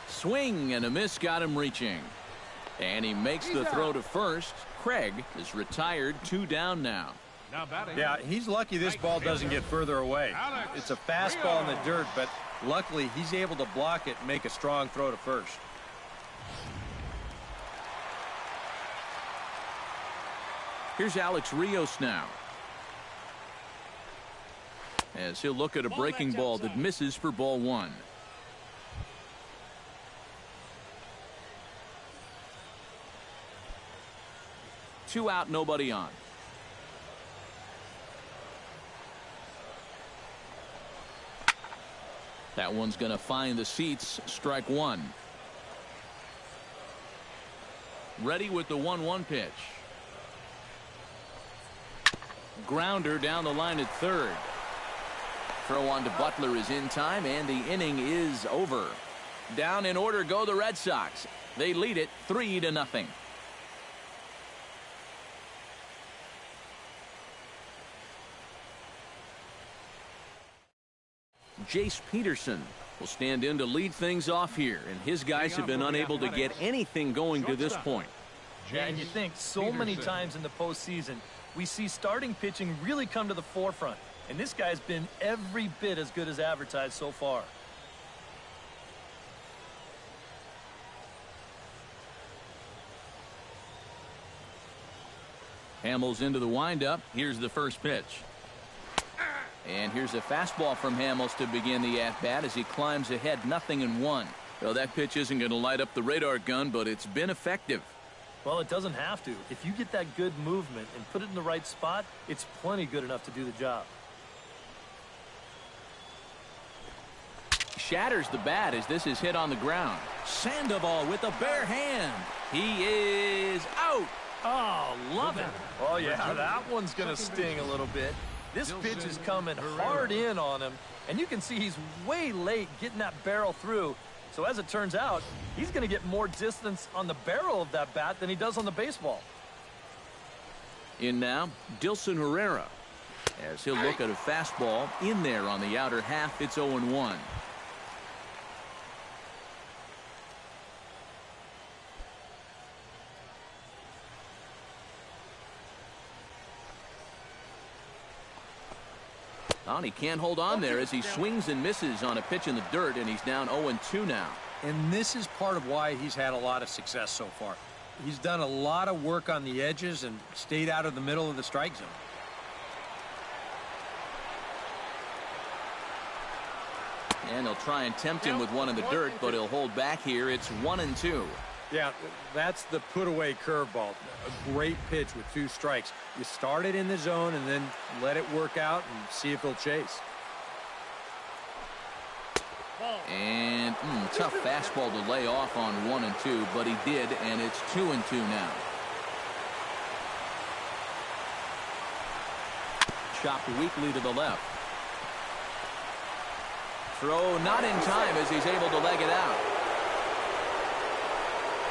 Swing and a miss got him reaching. And he makes the throw to first. Craig is retired, 2 down now. Now batting. Yeah, he's lucky this ball doesn't get further away. It's a fastball in the dirt, but luckily he's able to block it and make a strong throw to first. Here's Alex Rios now, as he'll look at a breaking ball that misses for ball one. Two out, nobody on. That one's going to find the seats. Strike one. Ready with the 1-1 pitch. Grounder down the line at third. Throw on to Butler is in time, and the inning is over. Down in order go the Red Sox. They lead it 3-0. Jace Peterson will stand in to lead things off here, and his guys have been unable to get anything going to this point. Yeah, and you think so many times in the postseason we see starting pitching really come to the forefront, and this guy's been every bit as good as advertised so far. Hamels into the windup. Here's the first pitch. And here's a fastball from Hamels to begin the at-bat as he climbs ahead 0-1. Well, that pitch isn't going to light up the radar gun, but it's been effective. Well, it doesn't have to. If you get that good movement and put it in the right spot, it's plenty good enough to do the job. Shatters the bat as this is hit on the ground. Sandoval with a bare hand. He is out. Oh, love it. Oh, yeah, that one's going to sting a little bit. This pitch is coming hard in on him, and you can see he's way late getting that barrel through. So as it turns out, he's going to get more distance on the barrel of that bat than he does on the baseball. In now, Dilson Herrera, as he'll look at a fastball in there on the outer half. It's 0-1. Oh, and he can't hold on there as he swings and misses on a pitch in the dirt, and he's down 0-2 now. And this is part of why he's had a lot of success so far. He's done a lot of work on the edges and stayed out of the middle of the strike zone. And they'll try and tempt him with one in the dirt, but he'll hold back here. It's 1-2. Yeah, that's the put-away curveball. A great pitch with 2 strikes. You start it in the zone and then let it work out and see if he'll chase. And tough fastball to lay off on 1-2, but he did, and it's 2-2 now. Chopped weakly to the left. Throw not in time as he's able to leg it out.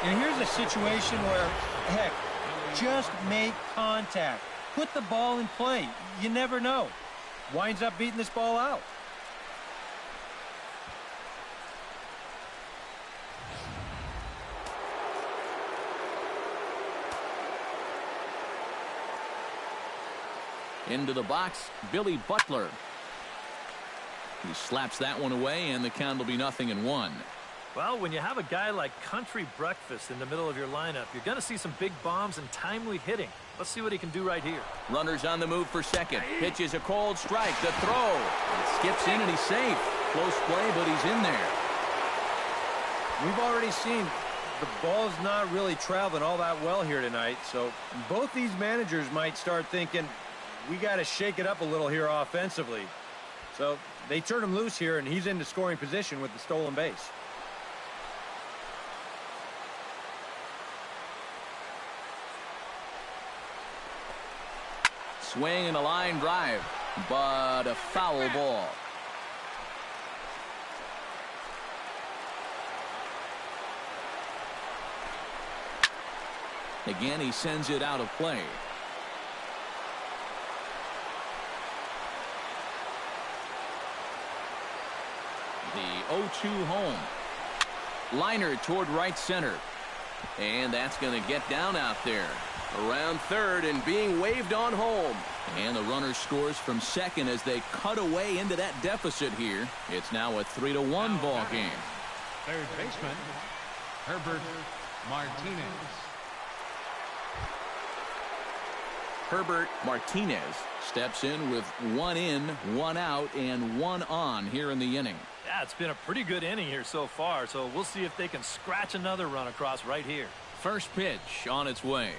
And here's a situation where, heck, just make contact. Put the ball in play. You never know. Winds up beating this ball out. Into the box, Billy Butler. He slaps that one away, and the count will be 0-1. Well, when you have a guy like Country Breakfast in the middle of your lineup, you're going to see some big bombs and timely hitting. Let's see what he can do right here. Runners on the move for second. Pitches a cold strike. The throw. It skips in, and he's safe. Close play, but he's in there. We've already seen the ball's not really traveling all that well here tonight, so both these managers might start thinking, we got to shake it up a little here offensively. So they turn him loose here, and he's into scoring position with the stolen base. Swing and a line drive, but a foul ball. Again, he sends it out of play. The 0-2 home. Liner toward right center. And that's going to get down out there. Around third and being waved on home. And the runner scores from second as they cut away into that deficit here. It's now a 3-1 ball game. Third baseman, Herbert Martinez. Herbert Martinez steps in with 1 in, 1 out, and 1 on here in the inning. Yeah, it's been a pretty good inning here so far, so we'll see if they can scratch another run across right here. First pitch on its way.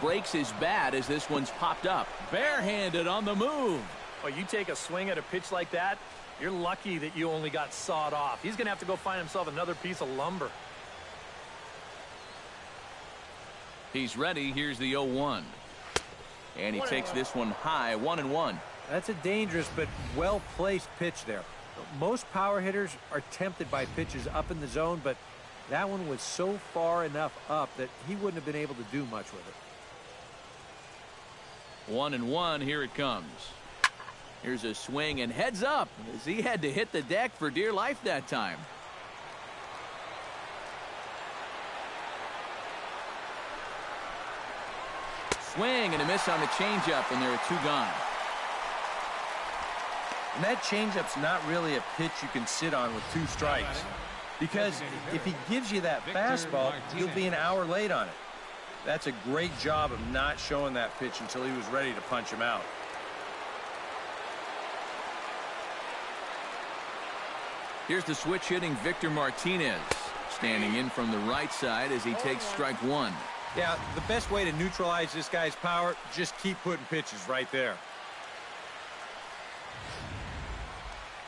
Breaks his bat as this one's popped up. Barehanded on the move. Well, you take a swing at a pitch like that, you're lucky that you only got sawed off. He's going to have to go find himself another piece of lumber. He's ready. Here's the 0-1. And he takes this one high, 1-1. That's a dangerous but well-placed pitch there. Most power hitters are tempted by pitches up in the zone, but that one was so far enough up that he wouldn't have been able to do much with it. 1-1, here it comes. Here's a swing and heads up as he had to hit the deck for dear life that time. Swing and a miss on the changeup, and there are 2 gone. And that changeup's not really a pitch you can sit on with 2 strikes. Because if he gives you that fastball, you'll be an hour late on it. That's a great job of not showing that pitch until he was ready to punch him out. Here's the switch hitting Victor Martinez, standing in from the right side as he takes strike 1. Yeah, the best way to neutralize this guy's power, just keep putting pitches right there.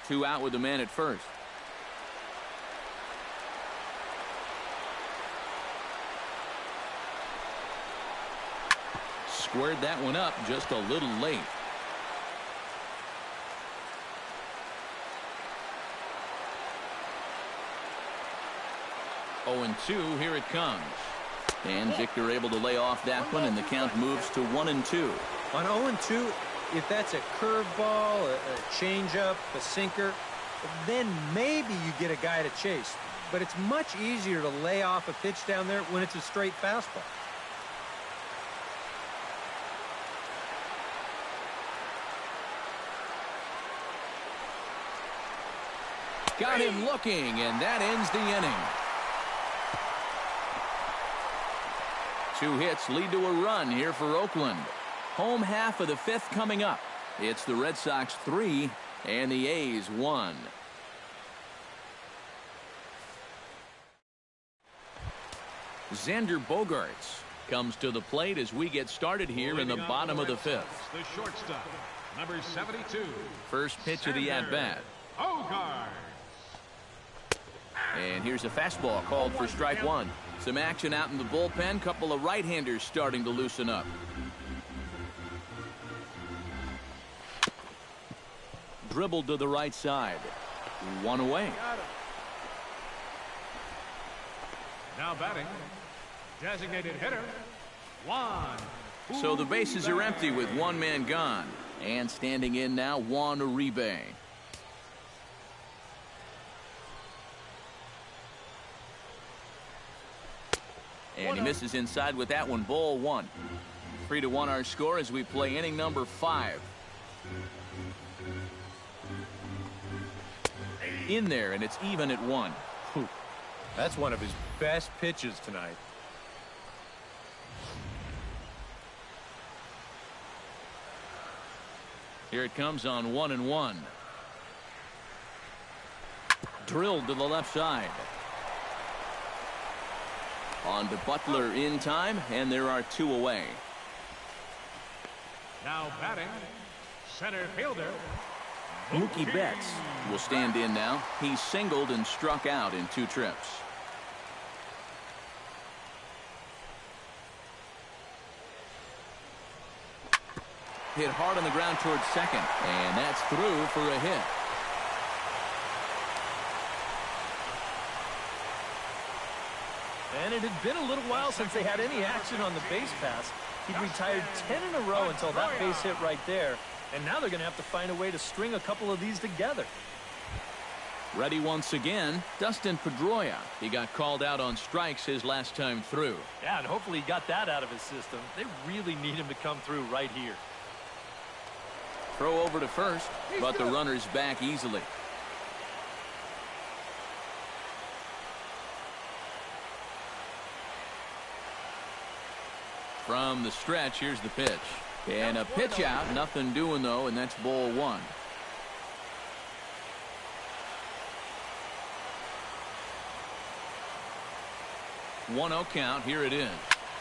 2 out with the man at first. Squared that one up just a little late. Oh, and 2, here it comes. And Victor able to lay off that one, and the count moves to 1-2. On 0-2, if that's a curveball, a changeup, a sinker, then maybe you get a guy to chase. But it's much easier to lay off a pitch down there when it's a straight fastball. Got him looking, and that ends the inning. 2 hits lead to a run here for Oakland. Home half of the 5th coming up. It's the Red Sox 3 and the A's 1. Xander Bogaerts comes to the plate as we get started here in the bottom of the 5th. The shortstop, number 72. First pitch of the at-bat. Bogaerts. And here's a fastball called for strike 1. Some action out in the bullpen. Couple of right-handers starting to loosen up. Dribbled to the right side. 1 away. Now batting, designated hitter, Juan. So the bases are empty with 1 man gone. And standing in now, Juan Uribe. And he misses inside with that one. Ball 1. 3-1 our score as we play inning number 5. In there, and it's even at 1. Whew. That's one of his best pitches tonight. Here it comes on 1-1. Drilled to the left side. On to Butler in time, and there are 2 away. Now batting, center fielder, Mookie Betts will stand in now. He singled and struck out in 2 trips. Hit hard on the ground towards second, and that's through for a hit. And it had been a little while since they had any action on the base pass. He'd retired 10 in a row until that base hit right there. And now they're going to have to find a way to string a couple of these together. Ready once again, Dustin Pedroia. He got called out on strikes his last time through. Yeah, and hopefully he got that out of his system. They really need him to come through right here. Throw over to first, but the runner's back easily. From the stretch, here's the pitch. And a pitch out, nothing doing though, and that's ball 1. One 0 count, here it is.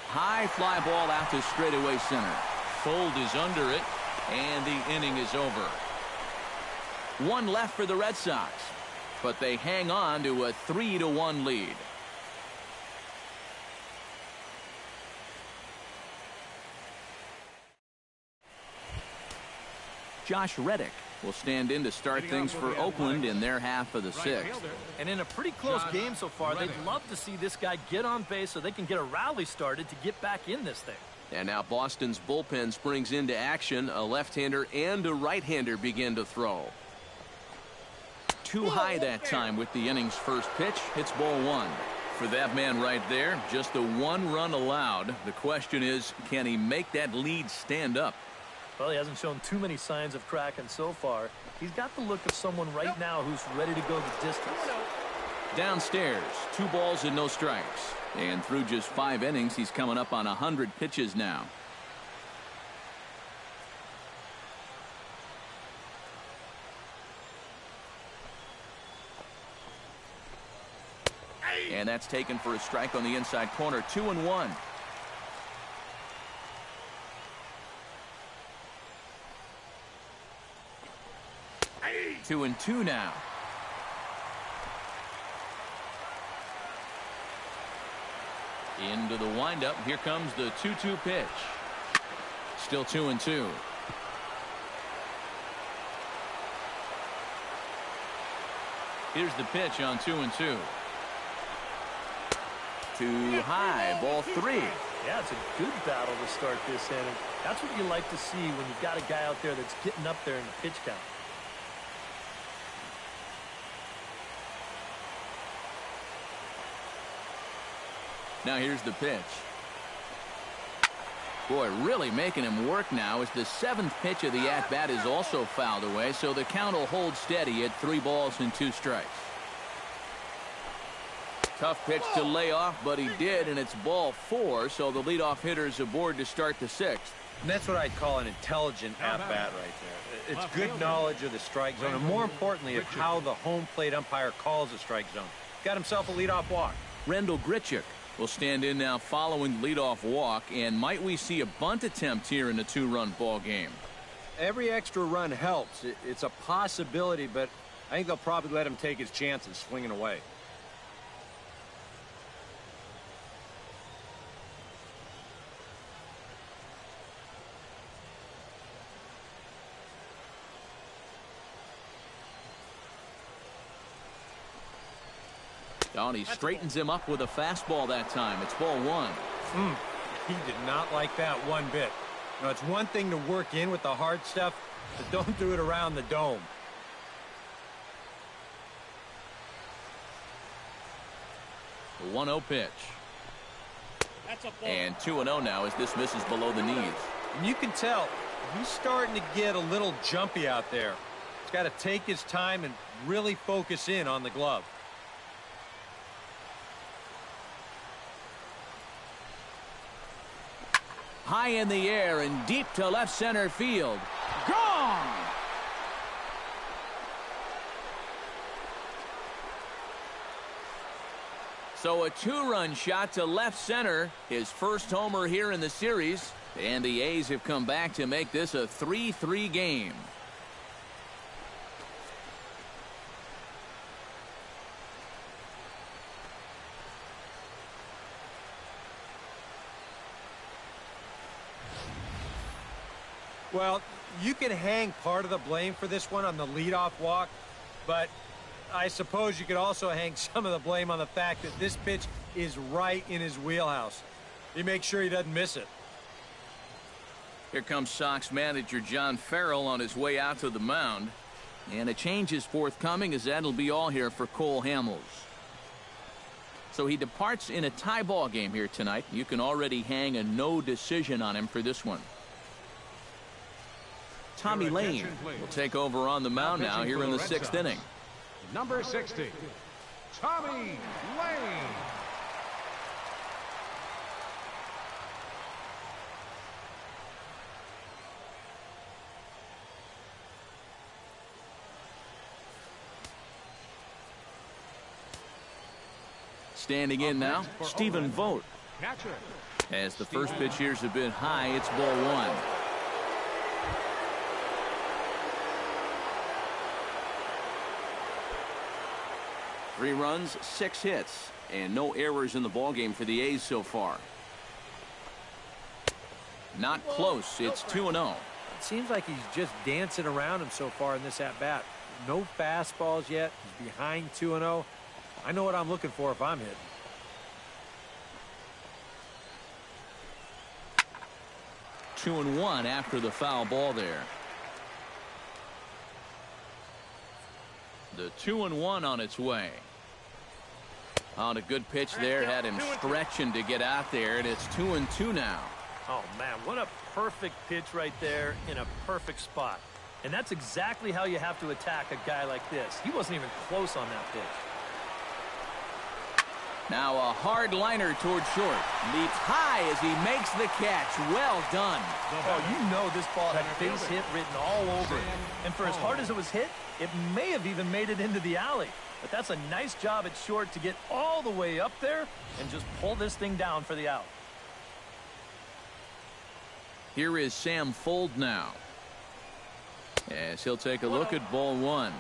High fly ball out to straightaway center. Fold is under it, and the inning is over. 1 left for the Red Sox, but they hang on to a 3-1 lead. Josh Reddick will stand in to start things for Oakland in their half of the 6th. And in a pretty close game so far, they'd love to see this guy get on base so they can get a rally started to get back in this thing. And now Boston's bullpen springs into action. A left-hander and a right-hander begin to throw. Too high that time with the inning's first pitch. Hits ball 1. For that man right there, just the 1 run allowed. The question is, can he make that lead stand up? Well, he hasn't shown too many signs of cracking so far. He's got the look of someone right now who's ready to go the distance. Downstairs, 2 balls and no strikes. And through just 5 innings, he's coming up on 100 pitches now. And that's taken for a strike on the inside corner. 2-1. 2-2 now. Into the windup. Here comes the 2-2 pitch. Still 2-2. Here's the pitch on 2-2. Too high. Ball 3. Yeah, it's a good battle to start this inning. That's what you like to see when you've got a guy out there that's getting up there in the pitch count. Now here's the pitch. Boy, really making him work now as the 7th pitch of the at-bat is also fouled away, so the count will hold steady at 3 balls and 2 strikes. Tough pitch to lay off, but he did, and it's ball 4, so the leadoff hitter is aboard to start the 6th. And that's what I'd call an intelligent at-bat right there. It's good knowledge of the strike zone, and more importantly, of how the home plate umpire calls the strike zone. Got himself a leadoff walk. Rendell Grichuk will stand in now following the leadoff walk, and might we see a bunt attempt here in the 2-run ball game? Every extra run helps. It's a possibility, but I think they'll probably let him take his chances swinging away. Oh, and he straightens him up with a fastball that time. It's ball 1. He did not like that one bit. Now, it's one thing to work in with the hard stuff, but don't do it around the dome. The 1-0 pitch. And 2-0 now as this misses below the knees. And you can tell he's starting to get a little jumpy out there. He's got to take his time and really focus in on the glove. High in the air and deep to left center field. Gone! So a 2-run shot to left center. His first homer here in the series. And the A's have come back to make this a 3-3 game. Well, you can hang part of the blame for this one on the leadoff walk, but I suppose you could also hang some of the blame on the fact that this pitch is right in his wheelhouse. He makes sure he doesn't miss it. Here comes Sox manager John Farrell on his way out to the mound. And a change is forthcoming, as that'll be all here for Cole Hamels. So he departs in a tie ball game here tonight. You can already hang a no decision on him for this one. Tommy Lane will take over on the mound now here in the 6th inning. Number 60, Tommy Lane. Standing in now, Stephen Vogt. Catcher. As the first pitch here's a bit high, it's ball 1. Three runs, 6 hits, and no errors in the ballgame for the A's so far. Not close. It's 2-0. It seems like he's just dancing around him so far in this at-bat. No fastballs yet. He's behind 2-0. I know what I'm looking for if I'm hitting. Two and one after the foul ball there. The 2-1 on its way. On a good pitch there, had him stretching to get out there, and it's 2-2 now. Oh, man, what a perfect pitch right there in a perfect spot. And that's exactly how you have to attack a guy like this. He wasn't even close on that pitch. Now a hard liner toward short. Leaps high as he makes the catch. Well done. Oh, you know this ball had base hit written all over it. And for as hard as it was hit, it may have even made it into the alley. But that's a nice job at short to get all the way up there and just pull this thing down for the out. Here is Sam Fuld now, as he'll take a look at ball 1.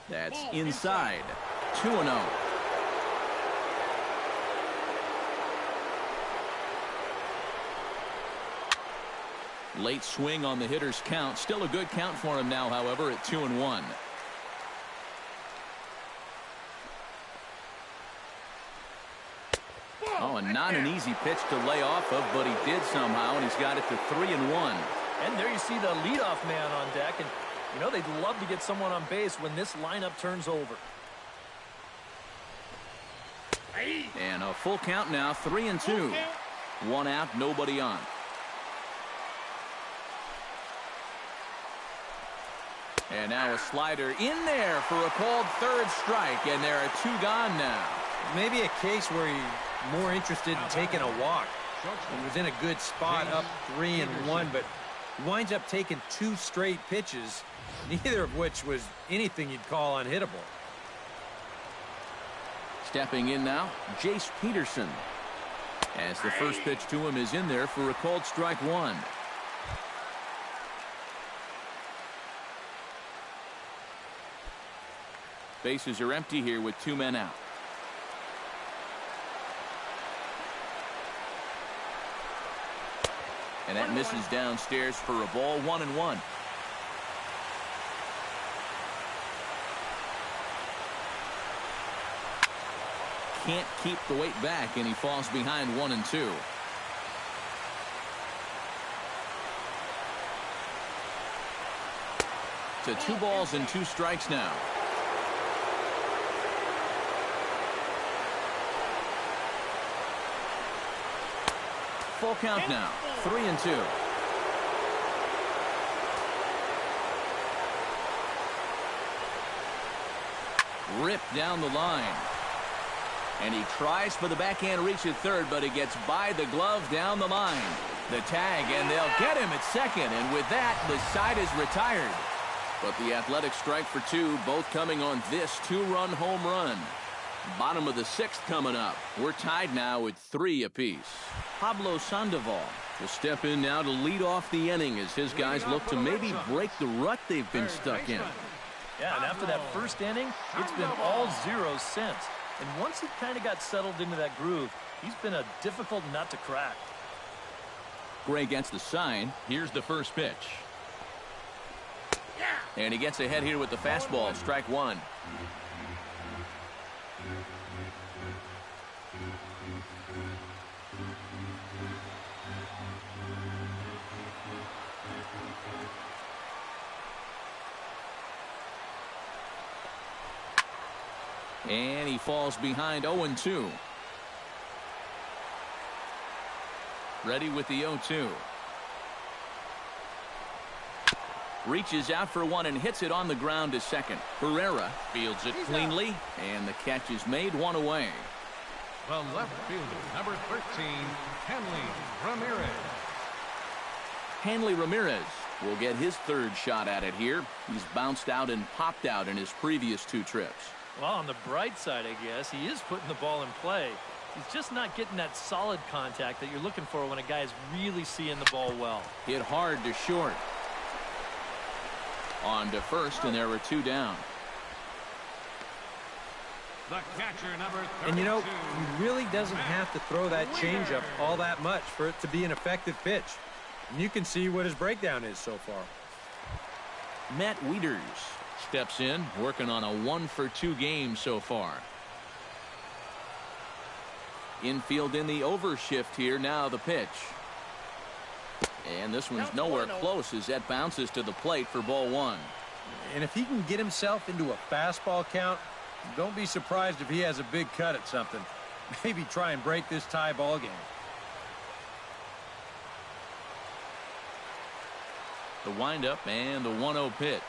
That's inside. 2-0. Late swing on the hitter's count. Still a good count for him now, however, at 2-1. Oh, and not an easy pitch to lay off of, but he did somehow, and he's got it to 3-1. And there you see the leadoff man on deck, and you know they'd love to get someone on base when this lineup turns over. And a full count now, 3-2. 1 out, nobody on. And now a slider in there for a called third strike, and there are 2 gone now. Maybe a case where he's more interested in taking a walk. He was in a good spot, up 3-1, but he winds up taking 2 straight pitches, neither of which was anything you'd call unhittable. Stepping in now, Jace Peterson. As the first pitch to him is in there for a called strike 1. Bases are empty here with 2 men out. And that misses downstairs for a ball, 1-1. Can't keep the weight back, and he falls behind 1-2. To 2 balls and 2 strikes now. Full count now, 3-2. Ripped down the line. And he tries for the backhand reach at third, but he gets by the glove down the line. The tag, and they'll get him at second. And with that, the side is retired. But the Athletic strike for 2, both coming on this 2-run home run. Bottom of the 6th coming up. We're tied now with 3 apiece. Pablo Sandoval will step in now to lead off the inning as his guys look to maybe break the rut they've been stuck in. Yeah, and after that first inning, it's been all zeros since. And once he kind of got settled into that groove, he's been a difficult nut to crack. Gray gets the sign. Here's the first pitch. And he gets ahead here with the fastball, strike 1. And he falls behind 0-2. Ready with the 0-2. Reaches out for 1 and hits it on the ground to second. Herrera fields it cleanly, and the catch is made, 1 away. The left fielder, number 13, Hanley Ramirez. Hanley Ramirez will get his 3rd shot at it here. He's bounced out and popped out in his previous 2 trips. Well, on the bright side, I guess, he is putting the ball in play. He's just not getting that solid contact that you're looking for when a guy's really seeing the ball well. Hit hard to short. On to first, and there were 2 down. The catcher, number 32. And you know, he really doesn't have to throw that changeup all that much for it to be an effective pitch. And you can see what his breakdown is so far. Matt Wieters steps in, working on a 1-for-2 game so far. Infield in the overshift here. Now the pitch. And this one's nowhere close as that bounces to the plate for ball 1. And if he can get himself into a fastball count, don't be surprised if he has a big cut at something. Maybe try and break this tie ball game. The windup and the 1-0 pitch.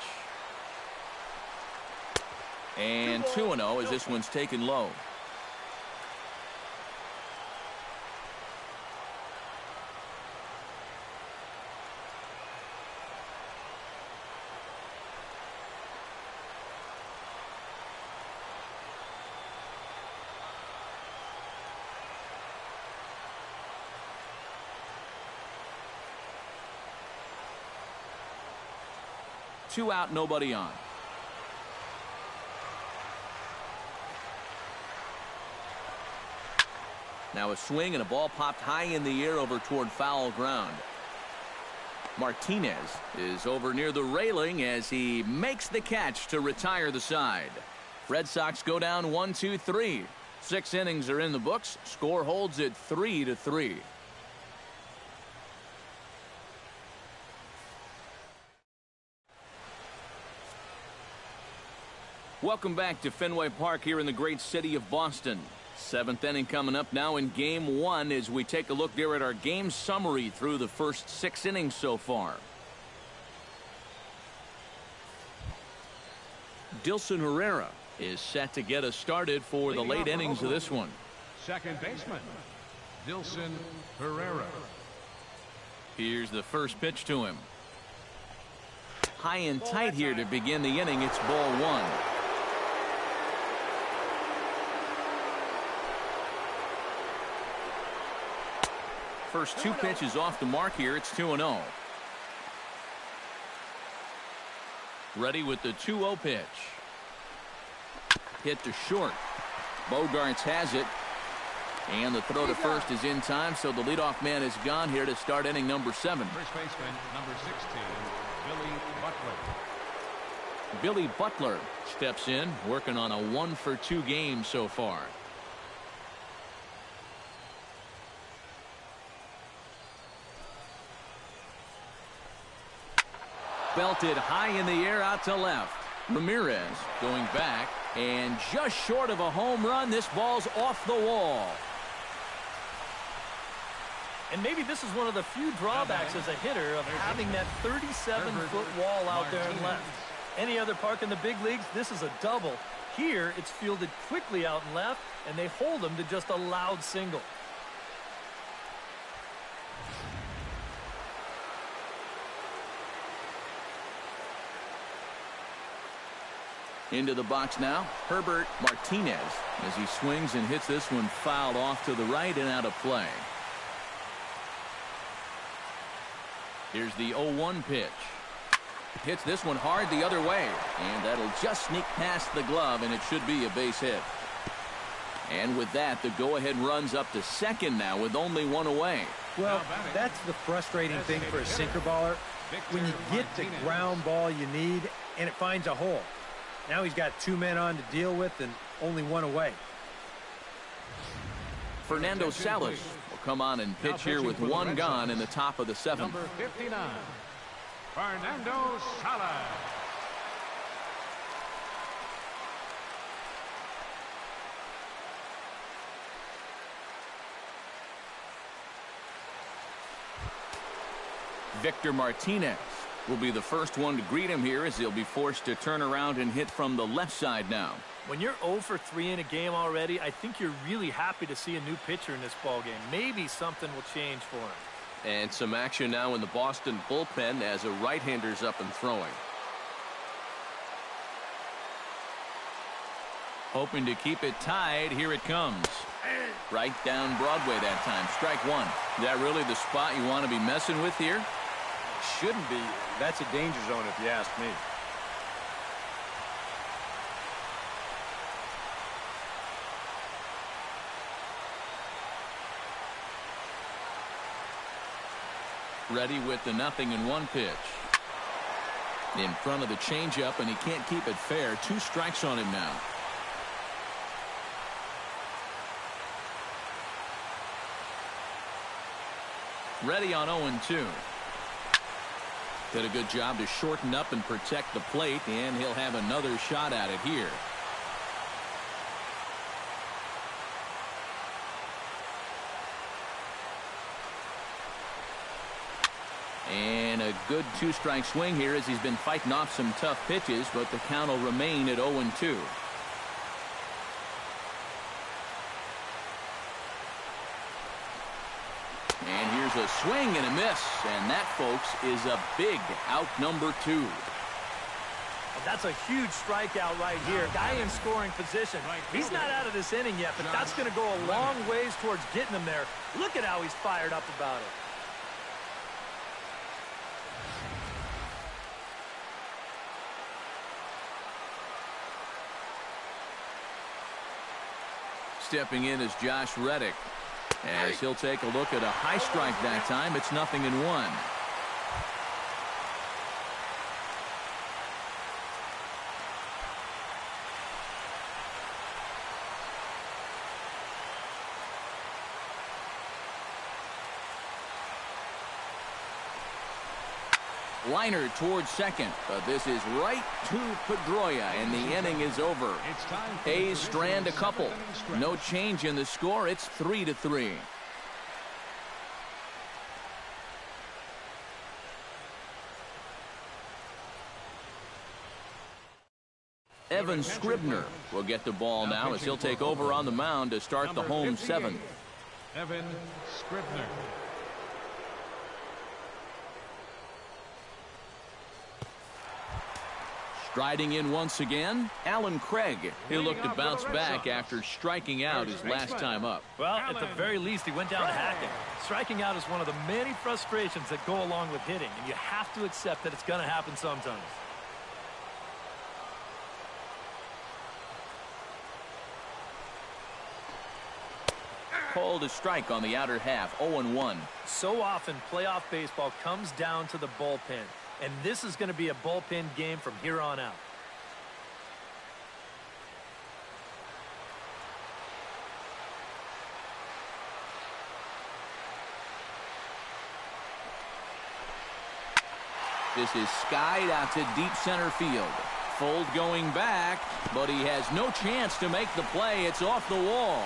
And 2-0 as this one's taken low. Two out, nobody on. Now a swing and a ball popped high in the air over toward foul ground. Martinez is over near the railing as he makes the catch to retire the side. Red Sox go down 1-2-3. 6 innings are in the books. Score holds at 3-3. Welcome back to Fenway Park here in the great city of Boston. 7th inning coming up now in game 1 as we take a look there at our game summary through the first 6 innings so far. Dilson Herrera is set to get us started for the late innings of this one. Second baseman, Dilson Herrera. Here's the first pitch to him. High and tight here to begin the inning. It's ball 1. First 2 pitches off the mark here. It's 2-0. Ready with the 2-0 pitch. Hit to short. Bogarts has it. And the throw to first is in time, so the leadoff man is gone here to start inning number 7. First baseman, number 16, Billy Butler. Billy Butler steps in, working on a 1-for-2 game so far. Belted high in the air out to left. Ramirez going back, and just short of a home run. This ball's off the wall. And maybe this is one of the few drawbacks as a hitter of having that 37-foot wall out there in left. Any other park in the big leagues, this is a double. Here, it's fielded quickly out in left, and they hold them to just a loud single. Into the box now, Herbert Martinez, as he swings and hits this one fouled off to the right and out of play. Here's the 0-1 pitch. Hits this one hard the other way, and that'll just sneak past the glove, and it should be a base hit. And with that, the go-ahead runs up to second now with only 1 away. Well, that's the frustrating thing for a sinker baller. When you get the ground ball you need, and it finds a hole. Now he's got 2 men on to deal with and only 1 away. Fernando Salas will come on and pitch here with 1 gone in the top of the 7th. Number 59, Fernando Salas. Victor Martinez will be the first one to greet him here as he'll be forced to turn around and hit from the left side now. When you're 0 for 3 in a game already, I think you're really happy to see a new pitcher in this ballgame. Maybe something will change for him. And some action now in the Boston bullpen as a right-hander's up and throwing. Hoping to keep it tied. Here it comes. Right down Broadway that time. Strike 1. Is that really the spot you want to be messing with here? Shouldn't be. That's a danger zone if you ask me. Ready with the 0-1 pitch. In front of the changeup, and he can't keep it fair. 2 strikes on him now. Ready on 0-2. Did a good job to shorten up and protect the plate, and he'll have another shot at it here. And a good 2-strike swing here as he's been fighting off some tough pitches, but the count will remain at 0-2. And here's a swing and a miss, and that, folks, is a big out number 2. And that's a huge strikeout right here. Guy in scoring position. He's not out of this inning yet, but that's going to go a long ways towards getting him there. Look at how he's fired up about it. Stepping in is Josh Reddick. As he'll take a look at a high strike that time. It's 0-1. Liner towards second, but this is right to Pedroia, and the inning is over. Hayes strand a couple. No change in the score. It's 3-3. Evan Scribner will get the ball now as he'll take over on the mound to start the home seventh. Evan Scribner. Striding in once again, Alan Craig. He'll look to bounce back after striking out his last time up. Well, at the very least, he went down hacking. Striking out is one of the many frustrations that go along with hitting, and you have to accept that it's going to happen sometimes. Called a strike on the outer half, 0-1. So often, playoff baseball comes down to the bullpen, and this is going to be a bullpen game from here on out. This is skied out to deep center field. Fold going back, but he has no chance to make the play. It's off the wall.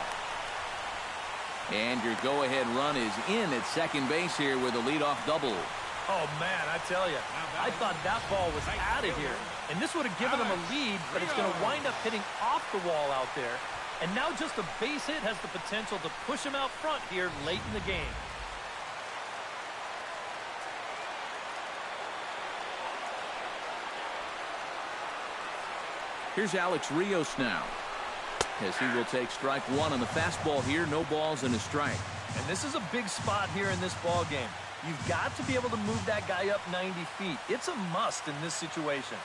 And your go-ahead run is in at second base here with a leadoff double. Oh, man, I tell you, I thought that ball was out of here. And this would have given them a lead, but it's going to wind up hitting off the wall out there. And now just a base hit has the potential to push him out front here late in the game. Here's Alex Rios now, as he will take strike one on the fastball here. No balls and a strike. And this is a big spot here in this ball game. You've got to be able to move that guy up 90 feet. It's a must in this situation.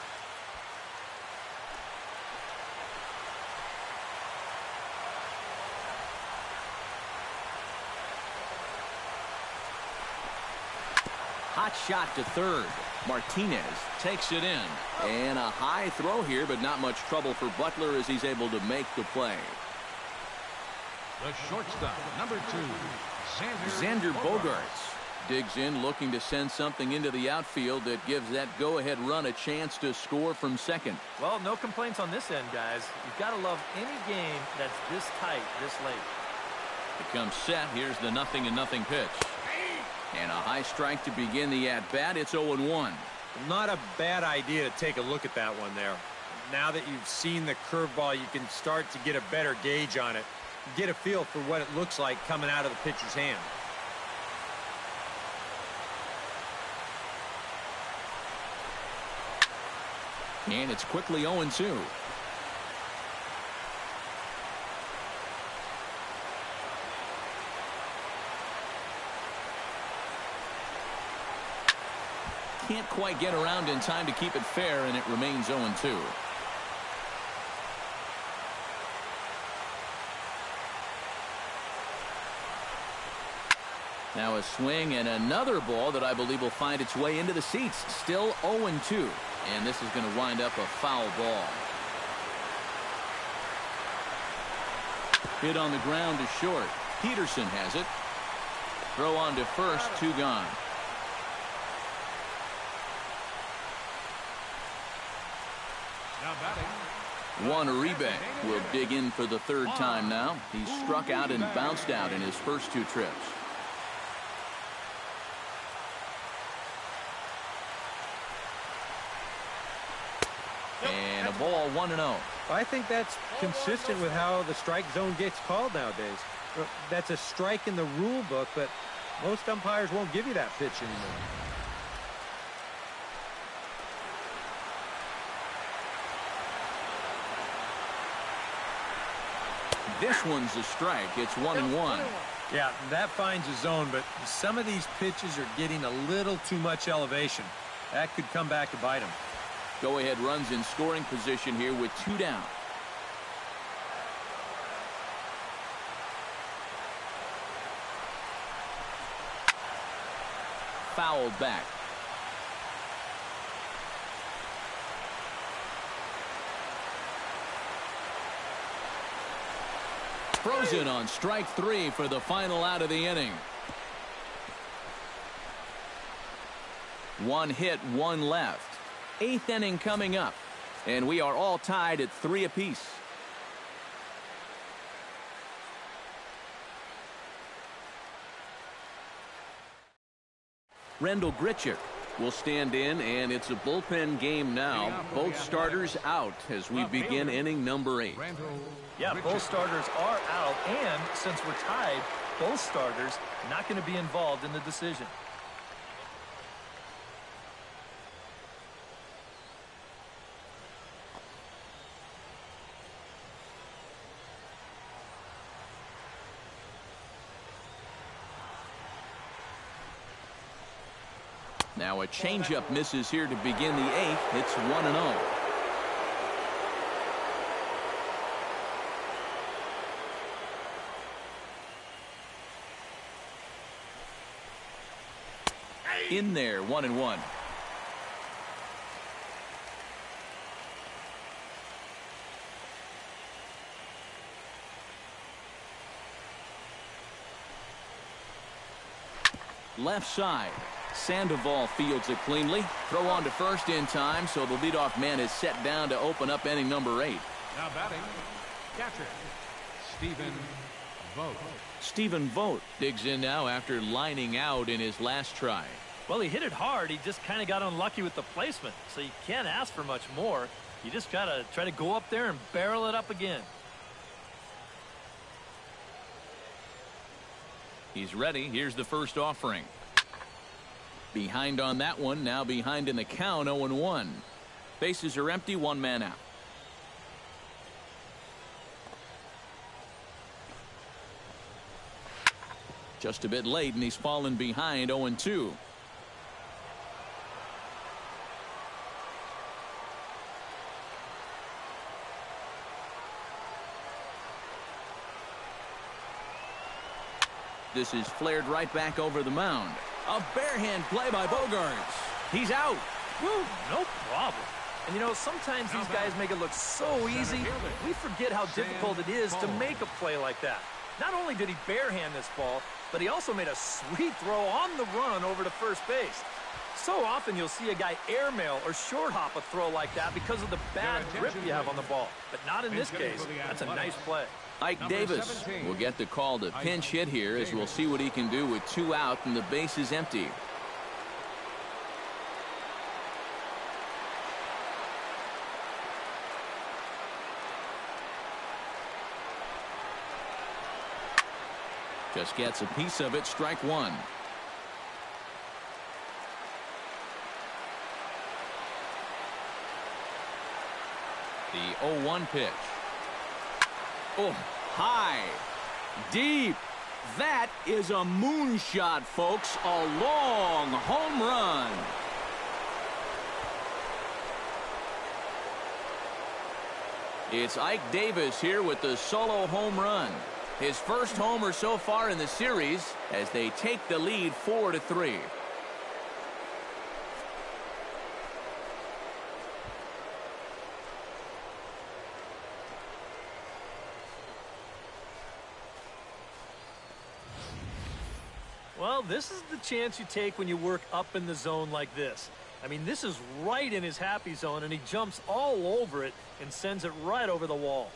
Hot shot to third. Martinez takes it in. And a high throw here, but not much trouble for Butler as he's able to make the play. The shortstop, number 2, Xander Bogaerts digs in, looking to send something into the outfield that gives that go-ahead run a chance to score from second. Well, no complaints on this end, guys. You've got to love any game that's this tight, this late. It comes set. Here's the 0-0 pitch. And a high strike to begin the at-bat. It's 0-1. Not a bad idea to take a look at that one there. Now that you've seen the curveball, you can start to get a better gauge on it. Get a feel for what it looks like coming out of the pitcher's hand. And it's quickly 0-2. Can't quite get around in time to keep it fair, and it remains 0-2. Now a swing and another ball that I believe will find its way into the seats. Still 0-2. And this is going to wind up a foul ball. Hit on the ground to short. Peterson has it. Throw on to first, 2 gone. Now batting, Juan Uribe will dig in for the third time now. He's struck out and bounced out in his first 2 trips. And a ball, 1-0. I think that's consistent with how the strike zone gets called nowadays. That's a strike in the rule book, but most umpires won't give you that pitch anymore. This one's a strike. It's 1-1. Yeah, that finds a zone, but some of these pitches are getting a little too much elevation. That could come back to bite them. Go-ahead runs in scoring position here with 2 down. Fouled back. Frozen on strike 3 for the final out of the inning. One hit, one left. 8th inning coming up. And we are all tied at 3 apiece. Rendell Gritchick will stand in, and it's a bullpen game now. Both starters out as we begin inning number 8. Yeah, both starters are out, and since we're tied, both starters not going to be involved in the decision. Now a changeup misses here to begin the 8th. It's 1-0. In there, 1-1. Left side. Sandoval fields it cleanly. Throw on to first in time, so the leadoff man is set down to open up inning number 8. Now batting, catcher, Stephen Vogt. Stephen Vogt digs in now after lining out in his last try. Well, he hit it hard. He just kind of got unlucky with the placement, so you can't ask for much more. You just got to try to go up there and barrel it up again. He's ready. Here's the first offering. Behind on that one, now behind in the count, 0-1. Bases are empty, 1 man out. Just a bit late, and he's fallen behind, 0-2. This is flared right back over the mound. A barehand play by Bogaerts. He's out. Woo, no problem. And you know, sometimes these guys make it look so easy, we forget how difficult it is to make a play like that. Not only did he barehand this ball, but he also made a sweet throw on the run over to first base. So often you'll see a guy airmail or short hop a throw like that because of the bad grip you have on the ball. But not in this case. That's a nice play. Ike Davis will get the call to pinch hit here, as we'll see what he can do with 2 out and the base is empty. Just gets a piece of it, strike 1. The 0-1 pitch. Oh, high, deep. That is a moonshot, folks. A long home run. It's Ike Davis here with the solo home run. His first homer so far in the series as they take the lead 4-3. Well, this is the chance you take when you work up in the zone like this. I mean, this is right in his happy zone, and he jumps all over it and sends it right over the wall.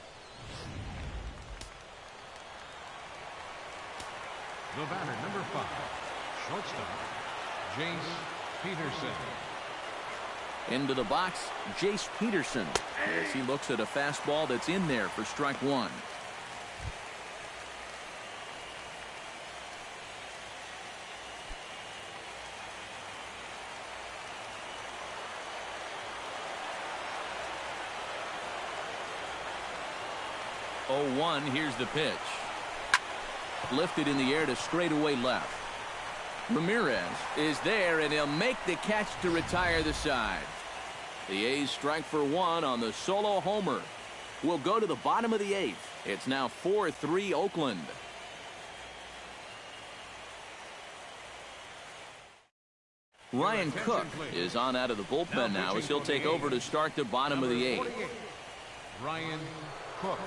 The batter, number 5, shortstop, Jace Peterson. Into the box, Jace Peterson, as he looks at a fastball that's in there for strike 1. Here's the pitch. Lifted in the air to straightaway left. Ramirez is there, and he'll make the catch to retire the side. The A's strike for 1 on the solo homer. We'll go to the bottom of the 8th. It's now 4-3 Oakland. Ryan Cook is on out of the bullpen now as he'll take over to start the bottom of the 8th. Ryan Cook.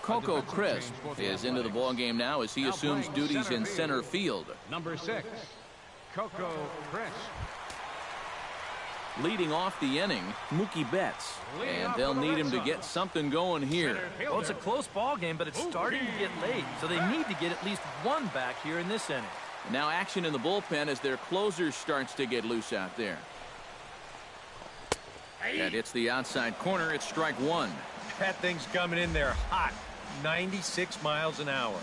Coco Crisp is into the ballgame now as he assumes duties in center field. Number 6, Coco Crisp. Leading off the inning, Mookie Betts. And they'll need him to get something going here. Well, it's a close ball game, but it's starting to get late, so they need to get at least one back here in this inning. Now action in the bullpen as their closer starts to get loose out there. That hits the outside corner. It's strike one. That thing's coming in there hot. 96 miles an hour.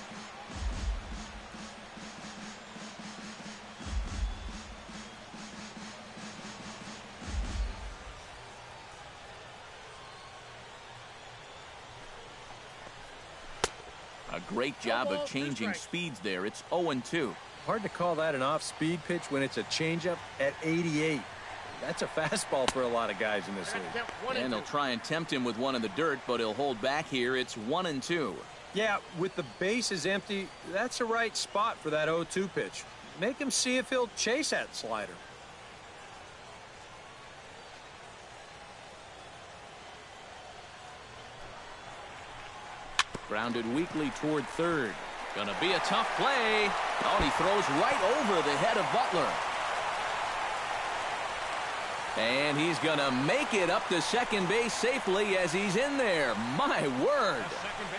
A great job of changing speeds there. It's 0-2. Hard to call that an off-speed pitch when it's a changeup at 88. That's a fastball for a lot of guys in this league. And they'll try and tempt him with one in the dirt, but he'll hold back here. It's 1-2. Yeah, with the bases empty, that's a right spot for that 0-2 pitch. Make him see if he'll chase that slider. Grounded weakly toward third. Gonna be a tough play. Oh, he throws right over the head of Butler. And he's gonna make it up to second base safely as he's in there. My word.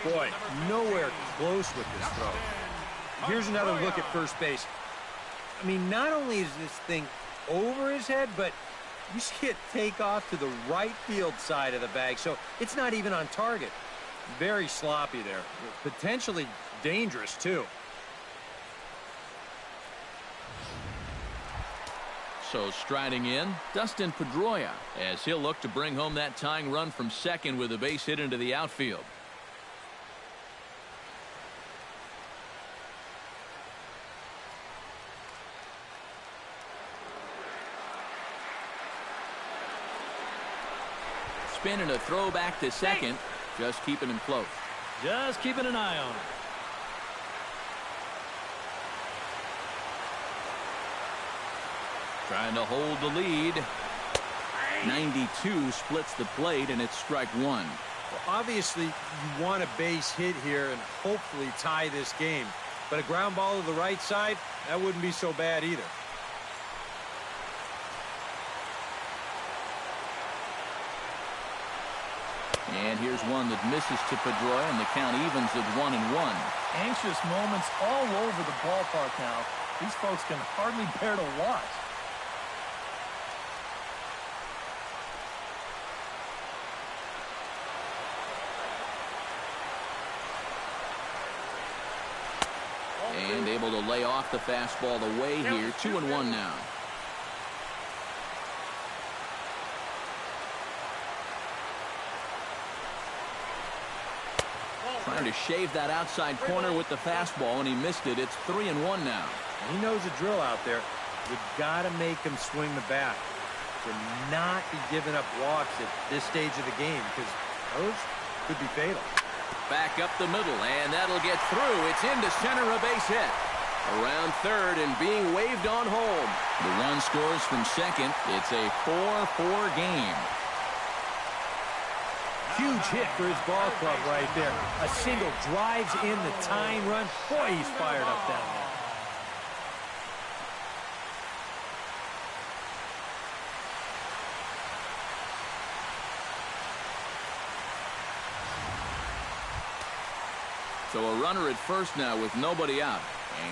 Boy, nowhere close with this throw. Here's another look at first base. I mean, not only is this thing over his head, but you see it take off to the right field side of the bag, so it's not even on target. Very sloppy there. Potentially dangerous, too. So striding in, Dustin Pedroia, as he'll look to bring home that tying run from second with a base hit into the outfield. Spin and a throw back to second. Just keeping him close. Just keeping an eye on him. Trying to hold the lead. 92 splits the plate, and it's strike one. Well, obviously, you want a base hit here and hopefully tie this game. But a ground ball to the right side, that wouldn't be so bad either. And here's one that misses to Pedroia, and the count evens at 1-1. Anxious moments all over the ballpark now. These folks can hardly bear to watch. And able to lay off the fastball away here. 2-1 now. Trying to shave that outside corner with the fastball, and he missed it. It's 3-1 now. He knows the drill out there. You've got to make him swing the bat to not be giving up walks at this stage of the game, because those could be fatal. Back up the middle, and that'll get through. It's into center, a base hit. Around third and being waved on home. The run scores from second. It's a 4-4 game. Huge hit for his ball club right there. A single drives in the tying run. Boy, he's fired up down there. So a runner at first now with nobody out.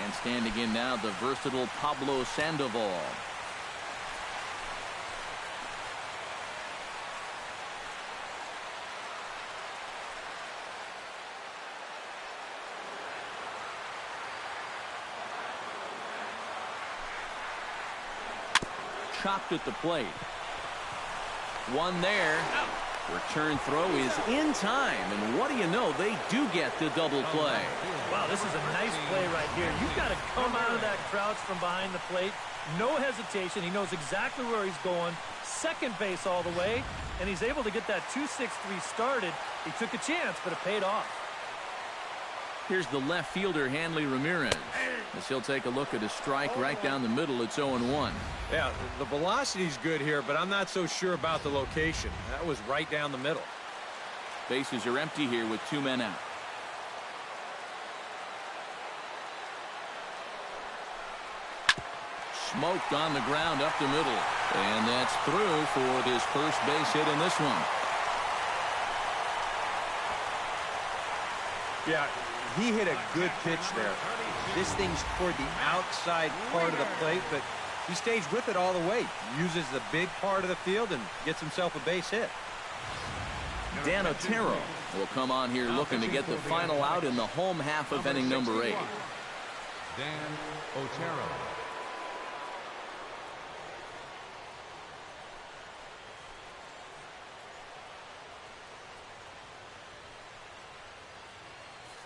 And standing in now, the versatile Pablo Sandoval. Chopped at the plate. One there. Return throw is in time, and what do you know? They do get the double play. Wow, this is a nice play right here. You've got to come out of that crouch from behind the plate. No hesitation. He knows exactly where he's going. Second base all the way, and he's able to get that 2-6-3 started. He took a chance, but it paid off. Here's the left fielder, Hanley Ramirez. As he'll take a look at a strike right down the middle. It's 0-1. Yeah, the velocity's good here, but I'm not so sure about the location. That was right down the middle. Bases are empty here with 2 men out. Smoked on the ground up the middle. And that's through for his first base hit in this one. Yeah, he hit a good pitch there. This thing's toward the outside part of the plate, but he stays with it all the way. Uses the big part of the field and gets himself a base hit. Dan Otero will come on here looking to get the final out in the home half of inning number 8. Dan Otero.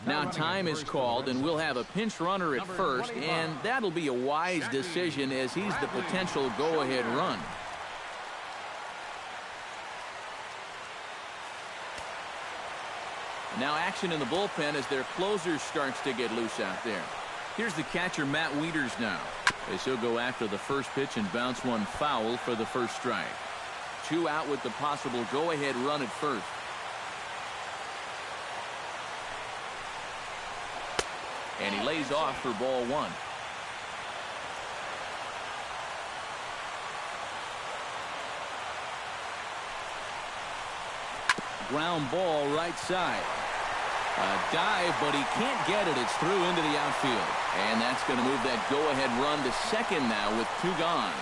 Now time is called, and we'll have a pinch runner at first, and that'll be a wise decision as he's the potential go-ahead run. Now action in the bullpen as their closer starts to get loose out there. Here's the catcher, Matt Wieters, now, as he'll go after the first pitch and bounce one foul for the first strike. 2 out with the possible go-ahead run at first. And he lays off for ball 1. Ground ball right side. A dive, but he can't get it. It's through into the outfield. And that's going to move that go-ahead run to second now with 2 gone.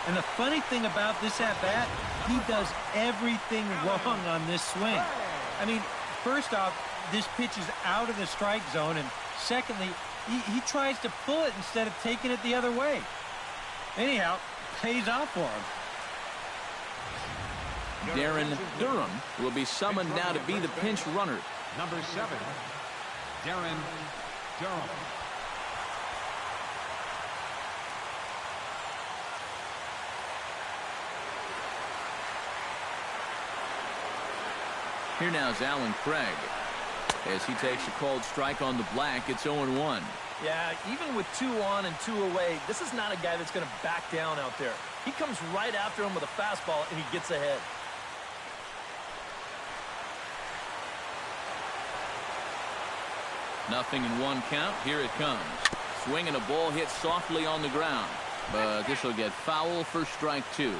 And the funny thing about this at-bat, he does everything wrong on this swing. I mean, first off, this pitch is out of the strike zone, and secondly, he tries to pull it instead of taking it the other way. Anyhow, pays off for him. Darren Durham will be summoned now to be the pinch runner. Number 7, Darren Durham. Here now is Alan Craig. As he takes a called strike on the black, it's 0-1. Yeah, even with 2 on and 2 away, this is not a guy that's going to back down out there. He comes right after him with a fastball, and he gets ahead. Nothing in 1 count. Here it comes. Swinging a ball hit softly on the ground. But this will get foul for strike 2.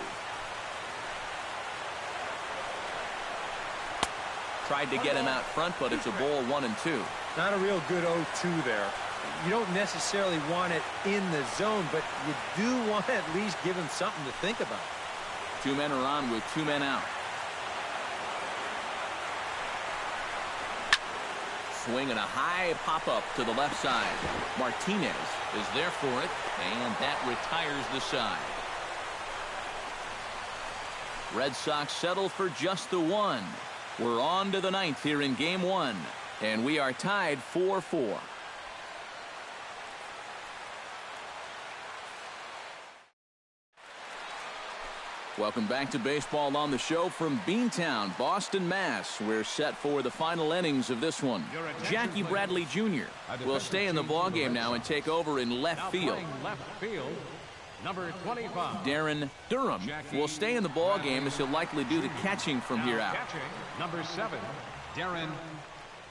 Tried to get him out front, but it's a ball 1-2. Not a real good 0-2 there. You don't necessarily want it in the zone, but you do want to at least give him something to think about. 2 men are on with 2 men out. Swinging a high pop-up to the left side. Martinez is there for it, and that retires the side. Red Sox settle for just the 1. We're on to the 9th here in Game 1, and we are tied 4-4. Welcome back to Baseball on the Show from Beantown, Boston, Mass. We're set for the final innings of this one. Jackie Bradley Jr. will stay in the ballgame now and take over in left field. Number 25. Darren Durham will stay in the ballgame as he'll likely do the catching from here out. Number 7, Darren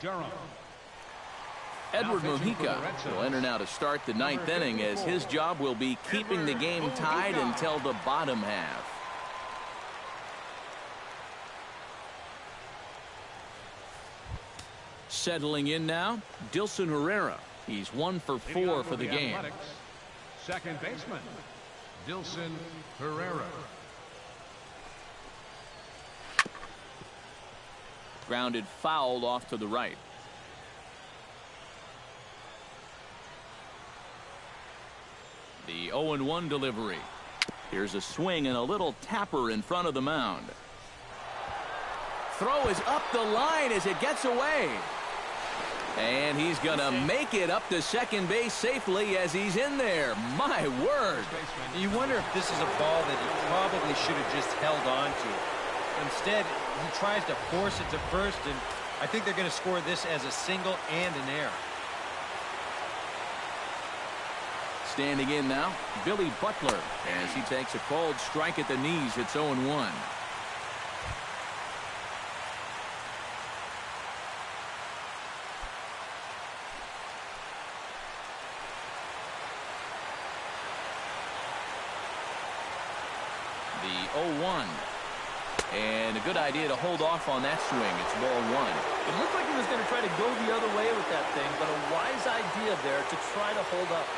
Durham. Edward Mujica will enter now to start the 9th inning as his job will be keeping the game tied until the bottom half. Settling in now, Dilson Herrera. He's 1 for 4 for the game. Second baseman, Dilson Herrera. Grounded foul off to the right. The 0-1 delivery. Here's a swing and a little tapper in front of the mound. Throw is up the line as it gets away. And he's going to make it up to second base safely as he's in there. My word. You wonder if this is a ball that he probably should have just held on to. Instead, he tries to force it to first, and I think they're going to score this as a single and an error. Standing in now, Billy Butler, as he takes a called strike at the knees. It's 0-1. The 0-1. And a good idea to hold off on that swing. It's ball one. It looked like he was going to try to go the other way with that thing, but a wise idea there to try to hold up.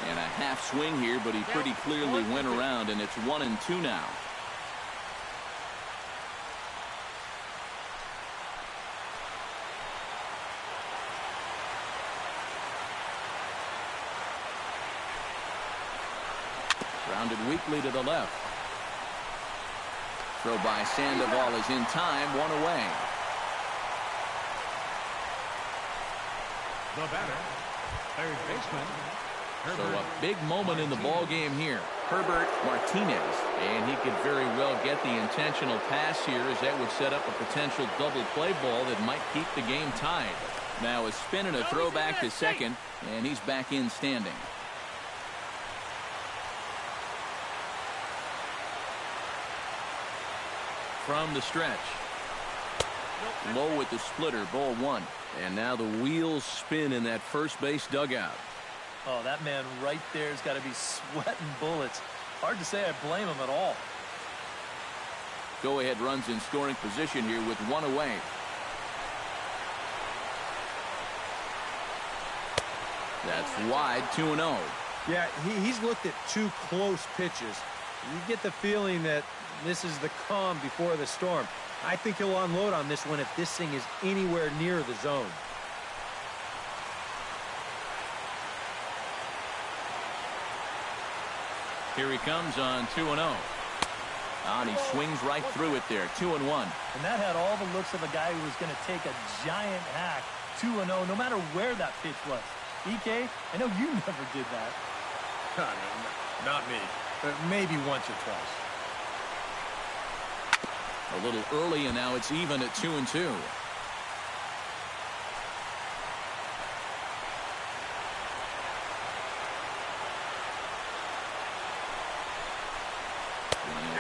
And a half swing here, but he pretty clearly went around, and it's 1-2 now. Grounded weakly to the left. Throw by Sandoval is in time, one away. The batter, third baseman, So a big moment in the ball game here. Herbert Martinez, and he could very well get the intentional pass here, as that would set up a potential double play ball that might keep the game tied. Now a spin and a throw back to second, and he's back in standing. From the stretch. Low with the splitter, ball one. And now the wheels spin in that first base dugout. Oh, that man right there has got to be sweating bullets. Hard to say I blame him at all. Go-ahead runs in scoring position here with one away. That's wide, 2-0. Yeah, he's looked at two close pitches. You get the feeling that this is the calm before the storm. I think he'll unload on this one if this thing is anywhere near the zone. Here he comes on 2-0. And he swings right through it there, 2-1. And that had all the looks of a guy who was going to take a giant hack, 2-0, no matter where that pitch was. EK, I know you never did that. No, not me. Maybe once or twice. A little early, and now it's even at 2-2.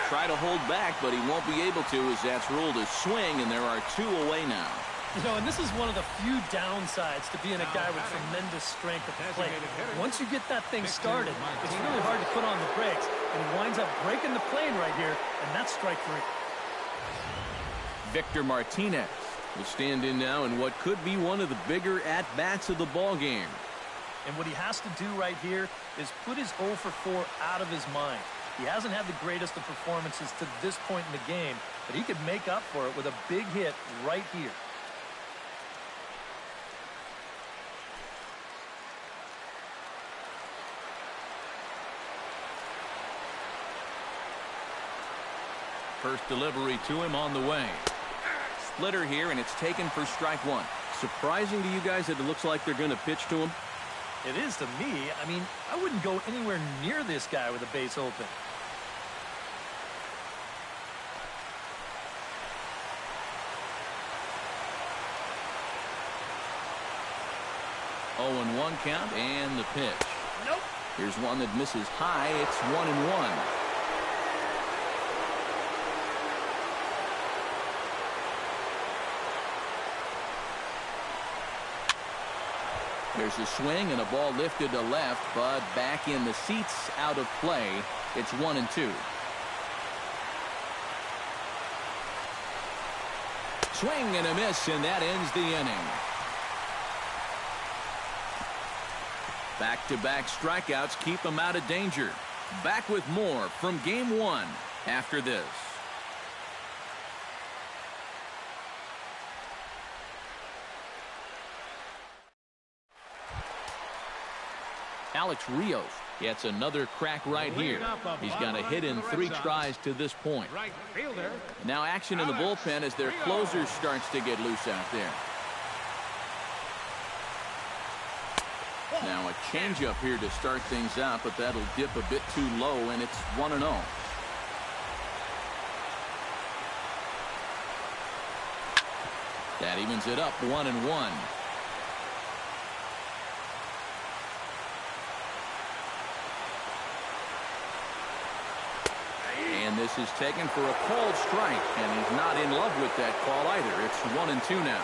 Try to hold back, but he won't be able to, as that's ruled a swing, and there are two away now. You know, and this is one of the few downsides to being a guy with tremendous strength at the plate. Once you get that thing started, it's really hard to put on the brakes, and he winds up breaking the plane right here, and that's strike three. Victor Martinez will stand in now in what could be one of the bigger at-bats of the ball game. And what he has to do right here is put his 0 for 4 out of his mind. He hasn't had the greatest of performances to this point in the game, but he could make up for it with a big hit right here. First delivery to him on the way. Splitter here, and it's taken for strike one. Surprising to you guys that it looks like they're going to pitch to him? It is to me. I mean, I wouldn't go anywhere near this guy with a base open. Oh, 0-1 count, and the pitch. Nope. Here's one that misses high. It's 1-1. There's a swing and a ball lifted to left, but back in the seats, out of play. It's 1-2. Swing and a miss, and that ends the inning. Back-to-back strikeouts keep them out of danger. Back with more from Game 1 after this. Alex Rios gets another crack right here. He's got a hit in 3 tries to this point. right fielder. Now action in the bullpen as their closer starts to get loose out there. Now a changeup here to start things out, but that'll dip a bit too low, and it's 1-0. That evens it up 1-1. And This is taken for a called strike, and he's not in love with that call either. It's 1-2 now.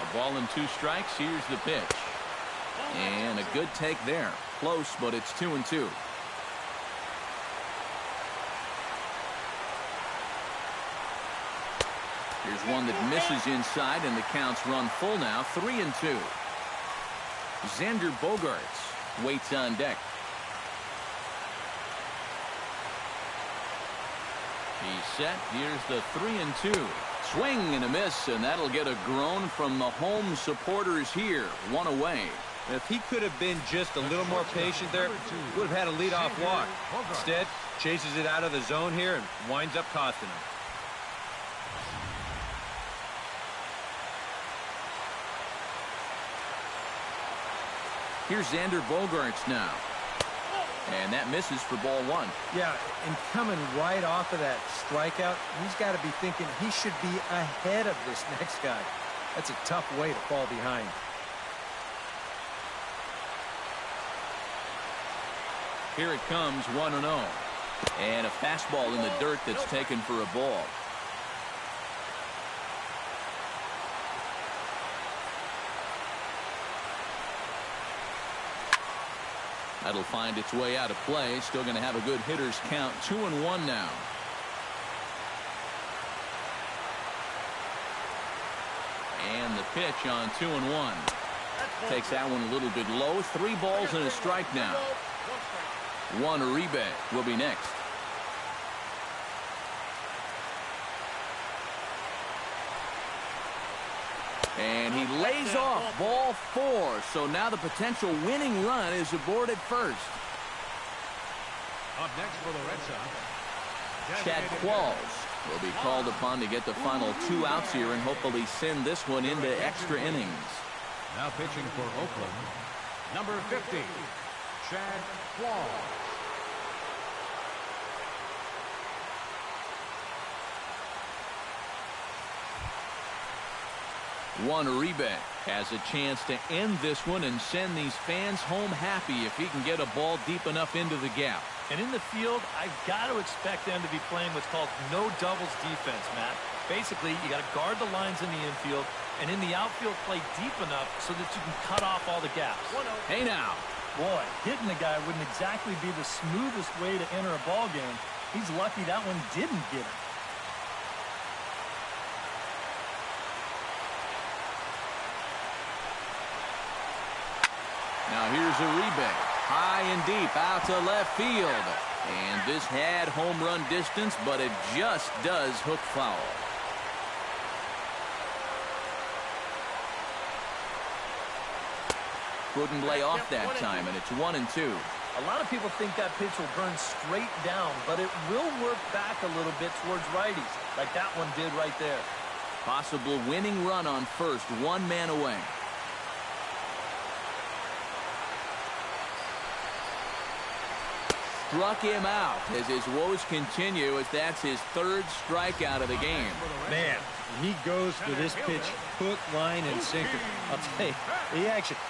A ball and 2 strikes. Here's the pitch. And a good take there. Close, but it's 2-2. Here's one that misses inside, and the count's run full now. 3-2. Xander Bogaerts waits on deck. He's set. Here's the 3-2. Swing and a miss, and that'll get a groan from the home supporters here. 1 away. If he could have been just a little more patient there, would have had a leadoff walk. Instead, chases it out of the zone here and winds up costing him. Here's Xander Bogaerts now. And that misses for ball 1. Yeah, and coming right off of that strikeout, he's got to be thinking he should be ahead of this next guy. That's a tough way to fall behind. Here it comes, 1-0. And a fastball in the dirt that's taken for a ball. That'll find its way out of play. Still going to have a good hitter's count. 2-1 now. And the pitch on 2-1. Takes that one a little bit low. 3 balls and a strike now. Juan Uribe will be next. And he lays off ball 4. So now the potential winning run is aboard at first. Up next for the Red Sox, Chad Qualls will be called upon to get the final 2 outs here and hopefully send this one into extra innings. now pitching for Oakland, number 50, Chad Qualls. Juan Uribe has a chance to end this one and send these fans home happy if he can get a ball deep enough into the gap. And in the field, I've got to expect them to be playing what's called no doubles defense, Matt. Basically, you got to guard the lines in the infield, and in the outfield, play deep enough so that you can cut off all the gaps. Hey now. Boy, hitting the guy wouldn't exactly be the smoothest way to enter a ball game. He's lucky that one didn't get him. Now here's Uribe, high and deep out to left field. And this had home run distance, but it just does hook foul. Couldn't lay off that time, and it's 1-2. A lot of people think that pitch will burn straight down, but it will work back a little bit towards righties, like that one did right there. Possible winning run on first, 1 man away. Struck him out as his woes continue, as that's his 3rd strikeout of the game. Man, he goes for this pitch hook, line, and sinker. I'll tell you,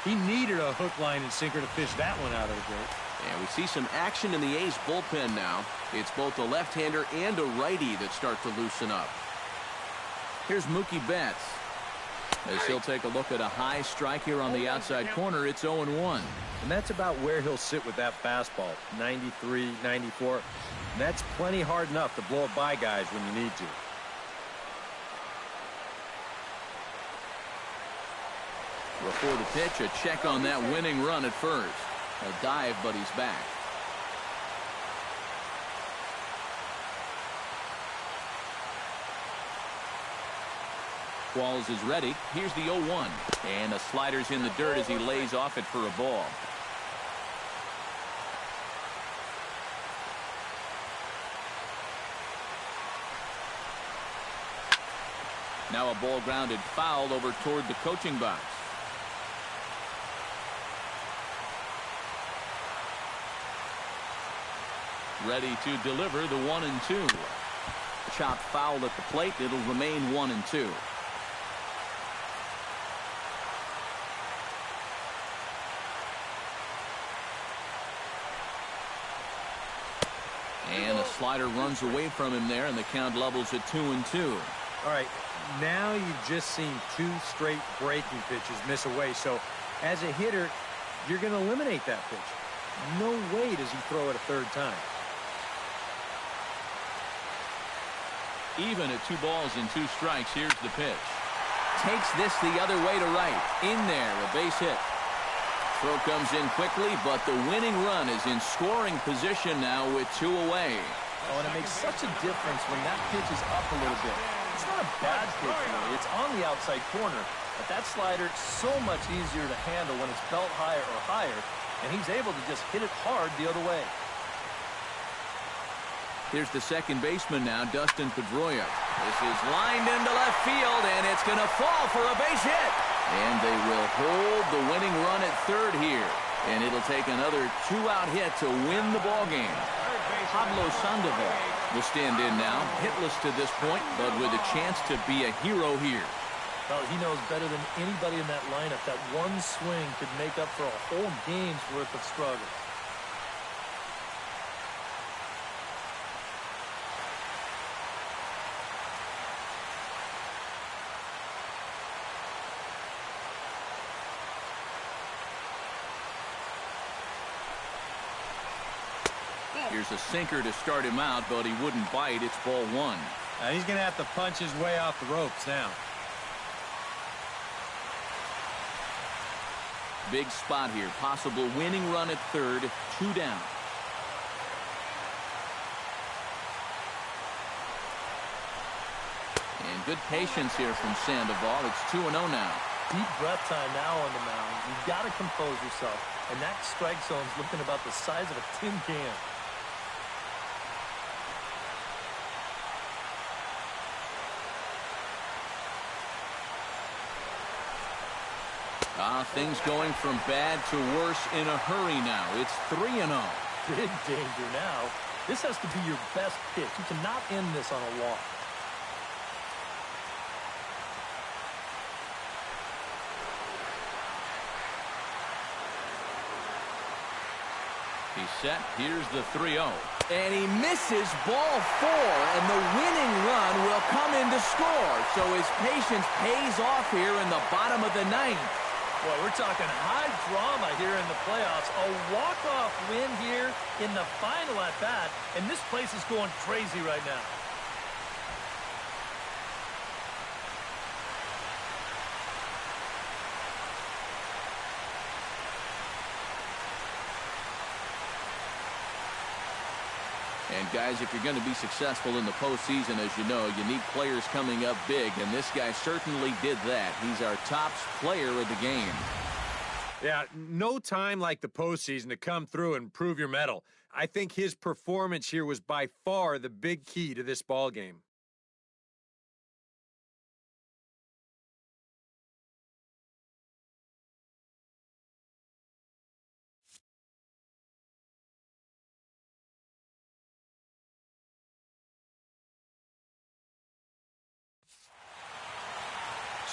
he needed a hook, line, and sinker to fish that one out of the dirt. And we see some action in the A's bullpen now. It's both a left-hander and a righty that start to loosen up. Here's Mookie Betts. As he'll take a look at a high strike here on the outside corner, it's 0-1. And that's about where he'll sit with that fastball, 93, 94. And that's plenty hard enough to blow it by guys when you need to. Before the pitch, a check on that winning run at first. A dive, but he's back. Qualls is ready. Here's the 0-1. And the slider's in the dirt as he lays off it for a ball. Now a ball grounded foul over toward the coaching box. Ready to deliver the 1-2. Chopped foul at the plate. It'll remain 1-2. And a slider runs away from him there, and the count levels at 2-2. All right, now you've just seen 2 straight breaking pitches miss away. So as a hitter, you're going to eliminate that pitch. No way does he throw it a third time. Even at 2 balls and 2 strikes, here's the pitch. Takes this the other way to right. In there, a base hit. Throw comes in quickly, but the winning run is in scoring position now with 2 away. Oh, and it makes such a difference when that pitch is up a little bit. It's not a bad pitch, really. It's on the outside corner. But that slider, so much easier to handle when it's belt high or higher, and he's able to just hit it hard the other way. Here's the second baseman now, Dustin Pedroia. This is lined into left field, and it's going to fall for a base hit. And they will hold the winning run at third here. And it'll take another 2-out hit to win the ballgame. Pablo Sandoval will stand in now, hitless to this point, but with a chance to be a hero here. Well, he knows better than anybody in that lineup that one swing could make up for a whole game's worth of struggle. Here's a sinker to start him out, but he wouldn't bite. It's ball 1. Now he's going to have to punch his way off the ropes now. Big spot here. Possible winning run at third. 2 down. And good patience here from Sandoval. It's 2-0 now. Deep breath time now on the mound. You've got to compose yourself. And that strike zone's looking about the size of a tin can. Things going from bad to worse in a hurry now. It's 3-0. Big danger now. This has to be your best pitch. You cannot end this on a walk. He's set. Here's the 3-0. And he misses ball 4, and the winning run will come in to score. So his patience pays off here in the bottom of the 9th. Boy, we're talking high drama here in the playoffs. A walk-off win here in the final at-bat, and this place is going crazy right now. And, guys, if you're going to be successful in the postseason, as you know, you need players coming up big, and this guy certainly did that. He's our top player of the game. Yeah, no time like the postseason to come through and prove your mettle. I think his performance here was by far the big key to this ball game.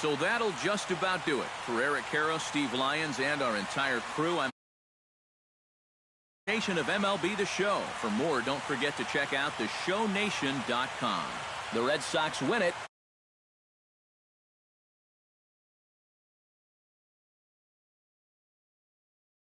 So that'll just about do it. For Eric Karros, Steve Lyons, and our entire crew, I'm Nation of MLB The Show. For more, don't forget to check out theshownation.com. The Red Sox win it.